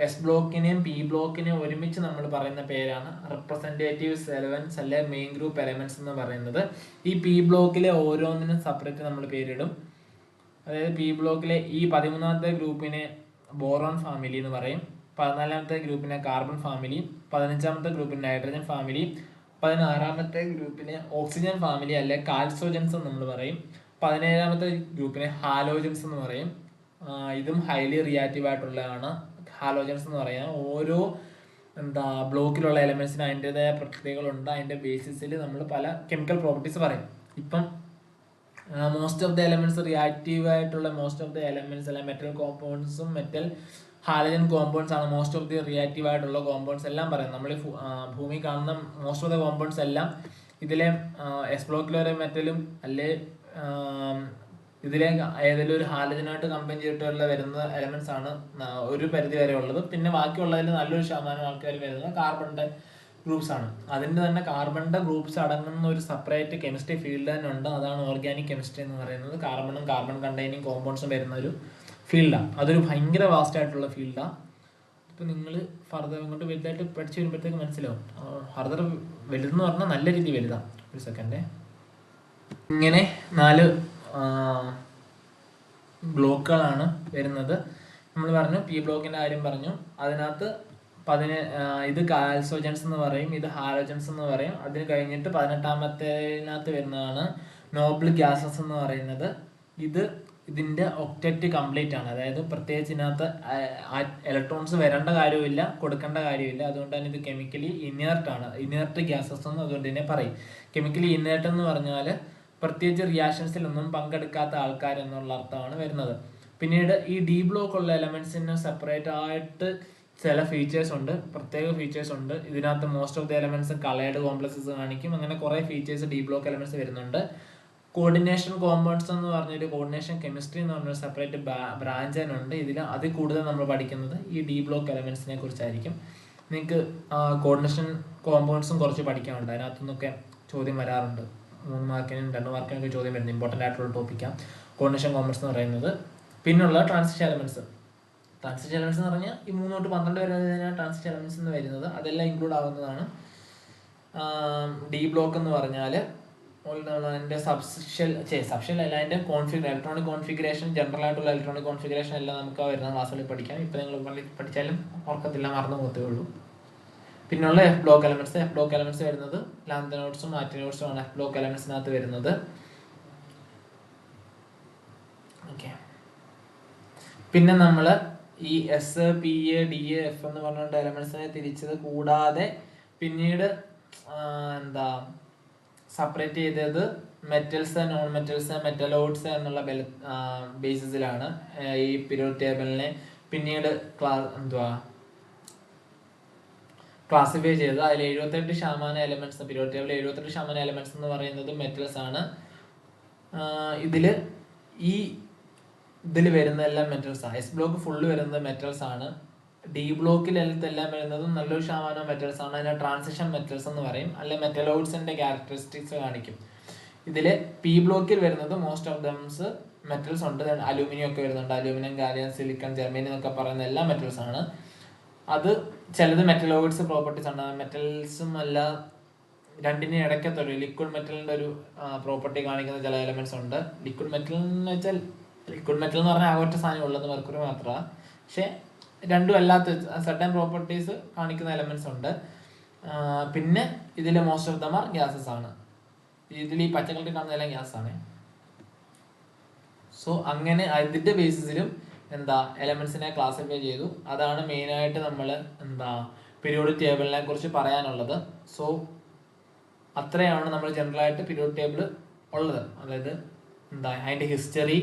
എസ് ബ്ലോക്കിനെയും പി ബ്ലോക്കിനെയും ഒരുമിച്ച് നമ്മൾ പറയുന്ന പേരാണ് റെപ്രസെന്റേറ്റീവ്സ് എലമെന്റ്സ് അല്ലെ മെയിൻ ഗ്രൂപ്പ് എലമെന്റ്സ് എന്ന് പറയുന്നത്. ഈ പി ബ്ലോക്കിലെ ഓരോന്നിനും സെപ്പറേറ്റ് നമ്മൾ പേരിടും. അതായത് പി ബ്ലോക്കിലെ ഈ 13ാമത്തെ ഗ്രൂപ്പിനെ ബോറോൺ ഫാമിലി എന്ന് പറയും, 14ാമത്തെ ഗ്രൂപ്പിനെ കാർബൺ ഫാമിലി, 15ാമത്തെ ഗ്രൂപ്പിന് നൈട്രജൻ ഫാമിലി, 16ാമത്തെ ഗ്രൂപ്പിനെ ഓക്സിജൻ ഫാമിലി അല്ലെ കാൽസോജൻസ് എന്ന് നമ്മൾ പറയും, 17ാമത്തെ ഗ്രൂപ്പിനെ ഹാലോജൻസ് എന്ന് പറയും. ഇതും ഹൈലി റിയാക്റ്റീവ് ആയിട്ടുള്ളതാണ്. ഹാലോജൻസ് എന്ന് പറയുന്നത് ഓരോ എന്താ ബ്ലോക്കിലുള്ള എലമെന്റ്സിന് അതിൻ്റെതായ പ്രത്യേകതകളുണ്ട്. അതിൻ്റെ ബേസിസിൽ നമ്മൾ പല കെമിക്കൽ പ്രോപ്പർട്ടീസ് പറയും. ഇപ്പം most of the elements reactive ആയിട്ടുള്ള മോസ്റ്റ് ഓഫ് ദ എലമെന്റ്സ് അല്ല മെറ്റൽ കോമ്പൗണ്ട്സും മെറ്റൽ ഹാലജൻ കോമ്പൗണ്ട്സ് ആണ് മോസ്റ്റ് ഓഫ് ദി റിയാക്റ്റീവ് ആയിട്ടുള്ള കോമ്പൗണ്ട്സ് എല്ലാം പറയും. നമ്മൾ ഭൂമി കാണുന്ന മോസ്റ്റ് ഓഫ് ദ കോമ്പൗണ്ട്സ് എല്ലാം ഇതിലെ എസ് ബ്ലോക്കിലെ മെറ്റലും അല്ലെ ഇതിലെ ഏതെങ്കിലും ഒരു ഹാലജനായിട്ട് കമ്പൈൻ ചെയ്തിട്ടുള്ള വരുന്ന എലമെന്റ്സ് ആണ് ഒരു പരിധി വരെ ഉള്ളത്. പിന്നെ ബാക്കിയുള്ളതിൽ നല്ലൊരു ശതമാനം ആൾക്കാർ വരുന്നത് കാർബണിന്റെ ഗ്രൂപ്പ്സ് ആണ്. അതിൻ്റെ തന്നെ കാർബണിന്റെ ഗ്രൂപ്പ്സ് അടങ്ങുന്ന ഒരു സെപ്പറേറ്റ് കെമിസ്ട്രി ഫീൽഡ് തന്നെ ഉണ്ട്. അതാണ് ഓർഗാനിക് കെമിസ്ട്രി എന്ന് പറയുന്നത്. കാർബണും കാർബൺ കണ്ടെയ്നിങ് കോമ്പൗണ്ട്സും വരുന്ന ഒരു ഫീൽഡാണ്. അതൊരു ഭയങ്കര വാസ്റ്റ് ആയിട്ടുള്ള ഫീൽഡാണ്. ഇപ്പം നിങ്ങൾ ഫർദർ ഇങ്ങോട്ട് വലുതായിട്ട് പഠിച്ചു വരുമ്പോഴത്തേക്ക് മനസ്സിലാവും. ഫർദർ വലുതെന്ന് പറഞ്ഞാൽ നല്ല രീതിയിൽ വലുതാണ്. ഒരു സെക്കൻഡേ. ഇങ്ങനെ 4 ബ്ലോക്കുകളാണ് വരുന്നത്. നമ്മൾ പറഞ്ഞു പി ബ്ലോക്കിൻ്റെ കാര്യം പറഞ്ഞു. അതിനകത്ത് ഇത് കാൽസോജൻസ് എന്ന് പറയും, ഇത് ഹാലോജൻസ് എന്ന് പറയും. അതിന് കഴിഞ്ഞിട്ട് 18ാമത്തേനകത്ത് വരുന്നതാണ് നോബിൾ ഗ്യാസസ് എന്ന് പറയുന്നത്. ഇതിൻ്റെ ഒക്ടറ്റ് കംപ്ലീറ്റ് ആണ്. അതായത് പ്രത്യേകിച്ച് ഇതിനകത്ത് ഇലക്ട്രോൺസ് വരേണ്ട കാര്യമില്ല, കൊടുക്കേണ്ട കാര്യമില്ല. അതുകൊണ്ട് തന്നെ ഇത് കെമിക്കലി ഇനേർട്ടാണ്. ഇനേർട്ട് ഗ്യാസസ് എന്ന് അതുകൊണ്ട് തന്നെ പറയും. കെമിക്കലി ഇനേർട്ട് എന്ന് പറഞ്ഞാൽ പ്രത്യേകിച്ച് റിയാക്ഷൻസിലൊന്നും പങ്കെടുക്കാത്ത ആൾക്കാർ എന്നുള്ള അർത്ഥമാണ് വരുന്നത്. പിന്നീട് ഈ ഡി ബ്ലോക്ക് ഉള്ള എലമെന്റ്സിന് സെപ്പറേറ്റ് ആയിട്ട് ചില ഫീച്ചേഴ്സ് ഉണ്ട്, പ്രത്യേക ഫീച്ചേഴ്സ് ഉണ്ട്. ഇതിനകത്ത് most of the elements coloured complexes കാണിക്കും. അങ്ങനെ കുറേ ഫീച്ചേഴ്സ് ഡി ബ്ലോക്ക് എലമെന്റ്സ് വരുന്നുണ്ട്. കോർഡിനേഷൻ കോമ്പൗണ്ട്സ് എന്ന് പറഞ്ഞൊരു കോർഡിനേഷൻ കെമിസ്ട്രി എന്ന് പറഞ്ഞൊരു സെപ്പറേറ്റ് ബ്രാഞ്ച് തന്നെ ഉണ്ട്. അതിൽ കൂടുതൽ നമ്മൾ പഠിക്കുന്നത് ഈ ഡി ബ്ലോക്ക് എലമെന്റ്സിനെ കുറിച്ചായിരിക്കും. നിങ്ങൾക്ക് കോർഡിനേഷൻ കോമ്പൗണ്ട്സും കുറച്ച് പഠിക്കാനുണ്ട്. അതിനകത്തുനിന്നൊക്കെ ചോദ്യം വരാറുണ്ട്. 3 മാർക്കിനും 2 മാർക്കിനൊക്കെ ചോദ്യം വരുന്നത് ഇമ്പോർട്ടൻ്റ് ആയിട്ടുള്ള ടോപ്പിക്കാണ് കോർഡിനേഷൻ കോമ്പൗണ്ട്സ് എന്ന് പറയുന്നത്. പിന്നുള്ള ട്രാൻസിഷൻ എലമെന്റ്സ് എന്ന് പറഞ്ഞാൽ ഈ 3 തൊട്ട് 12 വരെ ട്രാൻസിഷൻ എലമെന്റ്സ് എന്ന് വരുന്നത്. അതെല്ലാം ഇൻക്ലൂഡ് ആവുന്നതാണ്. ഡി ബ്ലോക്ക് എന്ന് പറഞ്ഞാൽ അതിൻ്റെ സബ്ഷൽ അല്ല, അതിൻ്റെ ഇലക്ട്രോണിക് കോൺഫിഗറേഷൻ, ജനറൽ ആയിട്ടുള്ള ഇലക്ട്രോണിക് കോൺഫിഗറേഷൻ എല്ലാം നമുക്ക് വരുന്ന ക്ലാസ്സുകളിൽ പഠിക്കാം. ഇപ്പം നിങ്ങൾ പഠിച്ചാലും ഓർക്കത്തില്ല, മറന്നു പോകത്തേ ഉള്ളൂ. പിന്നുള്ള എഫ് ബ്ലോക്ക് എലമെന്റ്സ് വരുന്നത് ലാന്തനോട്സും ആക്റ്റിനോട്സും ആണ് എഫ് ബ്ലോക്ക് എലമെന്റ്സിനകത്ത് വരുന്നത്. ഓക്കെ. പിന്നെ നമ്മൾ ഈ S, P A, D A, F എന്ന് പറഞ്ഞുകൊണ്ട് എലമെന്റ്സിനെ തിരിച്ചത് കൂടാതെ പിന്നീട് സെപ്പറേറ്റ് ചെയ്തത് മെറ്റൽസ്, നോൺ മെറ്റൽസ്, മെറ്റലോയിഡ്സ് എന്നുള്ള ബേസിസിലാണ് ഈ പീരിയോഡിക് ടേബിളിനെ പിന്നീട് ക്ലാസിഫൈ ചെയ്തത്. അതിൽ 78% എലമെന്റ്സ് പീരിയോഡിക് ടേബിളിൽ 78% എലമെന്റ്സ് എന്ന് പറയുന്നത് മെറ്റൽസ് ആണ്. ഇതിൽ വരുന്ന എല്ലാം മെറ്റൽസ് ആണ്. എസ് ബ്ലോക്ക് ഫുള്ള് വരുന്നത് മെറ്റൽസ് ആണ്. ഡി ബ്ലോക്കിൽ എല്ലാം വരുന്നതും നല്ലൊരു ശതമാനം മെറ്റൽസ് ആണ്. അതിനെ ട്രാൻസിഷൻ മെറ്റൽസ് എന്ന് പറയും. അല്ലെ മെറ്റലോയിഡ്സിന്റെ ക്യാരക്ടറിസ്റ്റിക്സ് കാണിക്കും. ഇതിൽ പി ബ്ലോക്കിൽ വരുന്നത് മോസ്റ്റ് ഓഫ് ദംസ് മെറ്റൽസ് ഉണ്ട്. അലൂമിനിയം ഒക്കെ വരുന്നുണ്ട്. അലൂമിനിയം, ഗാലിയം, സിലിക്കൺ, ജെർമേനിയം എന്നൊക്കെ പറയുന്ന എല്ലാ മെറ്റൽസ് ആണ്. അത് ചിലത് മെറ്റലോയിഡ്സ് പ്രോപ്പർട്ടീസ് ഉണ്ട്. മെറ്റൽസും അല്ല, രണ്ടിനും ഇടയ്ക്കത്തൊരു ലിക്വിഡ് മെറ്റലിന്റെ ഒരു പ്രോപ്പർട്ടി കാണിക്കുന്ന ചില എലമെന്റ്സ് ഉണ്ട്. ലിക്വിഡ് മെറ്റൽ എന്ന് പറഞ്ഞാൽ ആകെ സാധനം ഉള്ളത് മെർക്കുറി മാത്രമാണ്. പക്ഷെ രണ്ടും അല്ലാത്ത സർട്ടൻ പ്രോപ്പർട്ടീസ് കാണിക്കുന്ന എലമെന്റ്സ് ഉണ്ട്. പിന്നെ ഇതിലെ most of them R gases ആണ്. ഇതിൽ ഈ പച്ചക്കറിൽ കാണുന്ന എല്ലാം ഗ്യാസ് ആണ്. സോ അങ്ങനെ അതിന്റെ ബേസിസിലും എലമെന്റ്സിനെ ക്ലാസിഫൈ ചെയ്തു. അതാണ് മെയിനായിട്ട് നമ്മൾ പീരിയോഡിക് ടേബിളിനെ കുറിച്ച് പറയാനുള്ളത്. സോ അത്രയാണ് നമ്മൾ ജനറലായിട്ട് പീരിയോഡിക് ടേബിൾ ഉള്ളത്. അതായത് അതിൻ്റെ ഹിസ്റ്ററി,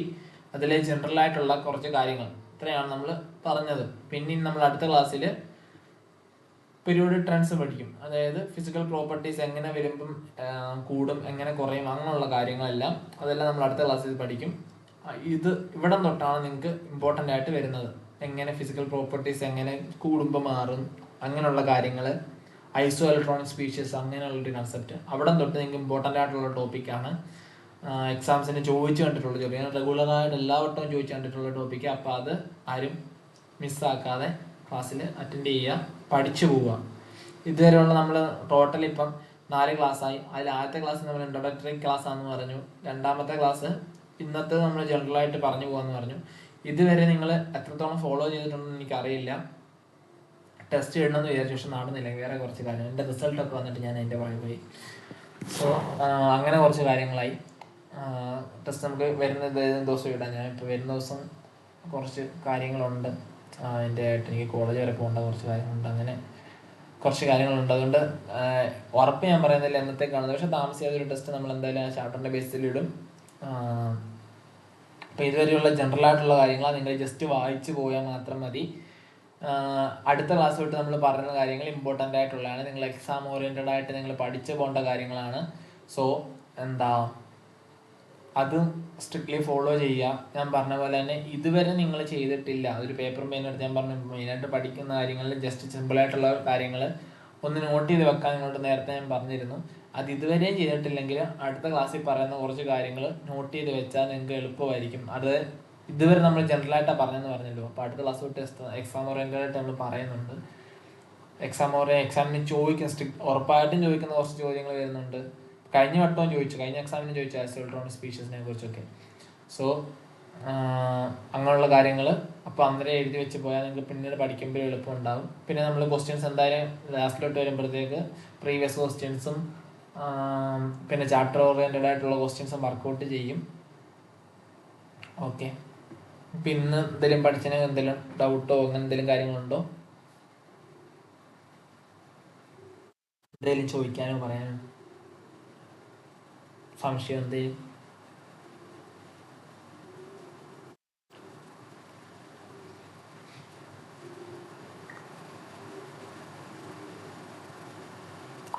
അതിലെ ജനറലായിട്ടുള്ള കുറച്ച് കാര്യങ്ങൾ ഇത്രയാണ് നമ്മൾ പറഞ്ഞത്. പിന്നെ നമ്മൾ അടുത്ത ക്ലാസ്സിൽ പീരിയോഡിക് ട്രെൻഡ്സ് പഠിക്കും. അതായത് ഫിസിക്കൽ പ്രോപ്പർട്ടീസ് എങ്ങനെ വരുമ്പം കൂടും, എങ്ങനെ കുറയും, അങ്ങനെയുള്ള കാര്യങ്ങളെല്ലാം അതെല്ലാം നമ്മൾ അടുത്ത ക്ലാസ്സിൽ പഠിക്കും. ഇവിടെ തൊട്ടാണ് നിങ്ങൾക്ക് ഇമ്പോർട്ടൻ്റ് ആയിട്ട് വരുന്നത്. എങ്ങനെ ഫിസിക്കൽ പ്രോപ്പർട്ടീസ് എങ്ങനെ കൂടുമ്പോൾ മാറും, അങ്ങനെയുള്ള കാര്യങ്ങൾ, ഐസോ ഇലക്ട്രോണിക് സ്പീഷീസ്, അങ്ങനെയുള്ളൊരു കൺസെപ്റ്റ് അവിടെ തൊട്ട് നിങ്ങൾക്ക് ഇമ്പോർട്ടൻ്റ് ആയിട്ടുള്ള ടോപ്പിക്കാണ്. എക്സാംസിന് ചോദിച്ചു കണ്ടിട്ടുള്ള ടോപ്പിക്, റെഗുലറായിട്ട് എല്ലാ വട്ടവും ചോദിച്ചു കണ്ടിട്ടുള്ള ടോപ്പിക്ക്. അപ്പോൾ അത് ആരും മിസ്സാക്കാതെ ക്ലാസ്സിൽ അറ്റൻഡ് ചെയ്യുക, പഠിച്ചു പോവുക. ഇതുവരെയുള്ള നമ്മൾ ടോട്ടൽ ഇപ്പം 4 ക്ലാസ്സായി. അതിൽ ആദ്യത്തെ ക്ലാസ് നമ്മൾ ഇൻട്രൊഡക്ടറി ക്ലാസ് ആണെന്ന് പറഞ്ഞു. രണ്ടാമത്തെ ക്ലാസ് ഇന്നത്തെ നമ്മൾ ജനറലായിട്ട് പറഞ്ഞു പോകാമെന്ന് പറഞ്ഞു. ഇതുവരെ നിങ്ങൾ എത്രത്തോളം ഫോളോ ചെയ്തിട്ടുണ്ടെന്ന് എനിക്കറിയില്ല. ടെസ്റ്റ് ചെയ്യണമെന്ന് വിചാരിച്ച ശേഷം നടന്നില്ല, വേറെ കുറച്ച് കാര്യങ്ങൾ. എൻ്റെ റിസൾട്ടൊക്കെ വന്നിട്ട് ഞാൻ അതിൻ്റെ പുറകെ പോയി. സോ അങ്ങനെ കുറച്ച് കാര്യങ്ങളായി. ടെസ്റ്റ് നമുക്ക് വരുന്ന ദിവസം ഇടാം. ഞാൻ ഇപ്പോൾ വരുന്ന ദിവസം കുറച്ച് കാര്യങ്ങളുണ്ട്. അതിൻ്റെ ആയിട്ട് എനിക്ക് കോളേജ് വരെ പോകേണ്ട കുറച്ച് കാര്യങ്ങളുണ്ട്. അങ്ങനെ കുറച്ച് കാര്യങ്ങളുണ്ട്. അതുകൊണ്ട് ഉറപ്പ് ഞാൻ പറയുന്നില്ല എന്നത്തേക്കാണെന്ന്. പക്ഷെ താമസിയാതെ ഒരു ടെസ്റ്റ് നമ്മൾ എന്തായാലും ആ ചാപ്റ്ററിൻ്റെ ബേസിലിടും. അപ്പോൾ ഇതുവരെയുള്ള ജനറൽ ആയിട്ടുള്ള കാര്യങ്ങൾ നിങ്ങൾ ജസ്റ്റ് വായിച്ചു പോയാൽ മാത്രം മതി. അടുത്ത ക്ലാസ് തൊട്ട് നമ്മൾ പറയുന്ന കാര്യങ്ങൾ ഇമ്പോർട്ടൻ്റ് ആയിട്ടുള്ളതാണ്. നിങ്ങൾ എക്സാം ഓറിയൻറ്റഡ് ആയിട്ട് നിങ്ങൾ പഠിച്ചു പോകേണ്ട കാര്യങ്ങളാണ്. സോ അത് സ്ട്രിക്ട്ലി ഫോളോ ചെയ്യുക. ഞാൻ പറഞ്ഞ പോലെ തന്നെ ഇതുവരെ നിങ്ങൾ ചെയ്തിട്ടില്ല ഒരു പേപ്പർ മെയിനായിട്ട് ഞാൻ പറഞ്ഞു, മെയിനായിട്ട് പഠിക്കുന്ന കാര്യങ്ങളിൽ ജസ്റ്റ് സിമ്പിളായിട്ടുള്ള കാര്യങ്ങൾ ഒന്ന് നോട്ട് ചെയ്ത് വെക്കാൻ നിങ്ങളോട് നേരത്തെ ഞാൻ പറഞ്ഞിരുന്നു. അത് ഇതുവരെയും ചെയ്തിട്ടില്ലെങ്കിൽ അടുത്ത ക്ലാസ്സിൽ പറയുന്ന കുറച്ച് കാര്യങ്ങൾ നോട്ട് ചെയ്ത് വെച്ചാൽ നിങ്ങൾക്ക് എളുപ്പമായിരിക്കും. അത് ഇതുവരെ നമ്മൾ ജനറലായിട്ടാണ് പറഞ്ഞെന്ന് പറഞ്ഞല്ലോ. അപ്പോൾ അടുത്ത ക്ലാസ് തൊട്ട് എക്സാം ഓറിയൻറ്റഡ് ആയിട്ട് നമ്മൾ പറയുന്നുണ്ട്. എക്സാമിന് ഉറപ്പായിട്ടും ചോദിക്കുന്ന കുറച്ച് ചോദ്യങ്ങൾ വരുന്നുണ്ട്. കഴിഞ്ഞ വട്ടവും ചോദിച്ചു, കഴിഞ്ഞ എക്സാമിന് ചോദിച്ചു ആസിഡ്രോണിക് സ്പീഷീസിനെ കുറിച്ചൊക്കെ. സോ അങ്ങനെയുള്ള കാര്യങ്ങൾ അപ്പോൾ അന്നേരം എഴുതി വെച്ച് പോയാൽ നിങ്ങൾക്ക് പിന്നീട് പഠിക്കുമ്പോൾ എളുപ്പം ഉണ്ടാകും. പിന്നെ നമ്മൾ ക്വസ്റ്റ്യൻസ് എന്തായാലും ലാസ്റ്റിലോട്ട് വരുമ്പോഴത്തേക്ക് പ്രീവിയസ് ക്വസ്റ്റ്യൻസും പിന്നെ ചാപ്റ്റർ ഓറിയൻറ്റഡ് ആയിട്ടുള്ള ക്വസ്റ്റ്യൻസും വർക്കൗട്ട് ചെയ്യും. ഓക്കെ. പിന്നെ എന്തെങ്കിലും പഠിച്ചതിന് എന്തെങ്കിലും ഡൗട്ടോ അങ്ങനെ എന്തെങ്കിലും കാര്യങ്ങളുണ്ടോ? എന്തെങ്കിലും ചോദിക്കാനോ പറയാനോ സംശയം എന്തെങ്കിലും?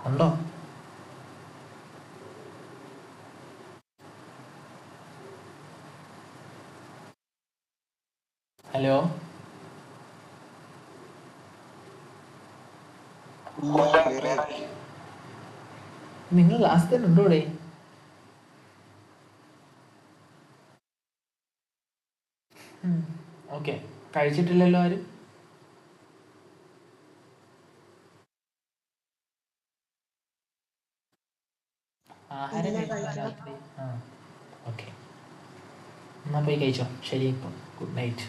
ഉണ്ടോ? ഹലോ, നിങ്ങൾ ക്ലാസ് തന്നെ ഉണ്ടോ ഇവിടെ? ഓക്കെ. കഴിച്ചിട്ടില്ലല്ലോ ആരും? ആഹാരം കഴിച്ചില്ല. ഓക്കെ, എന്നാൽ പോയി കഴിച്ചോ. ശരി, ഇപ്പം ഗുഡ് നൈറ്റ്.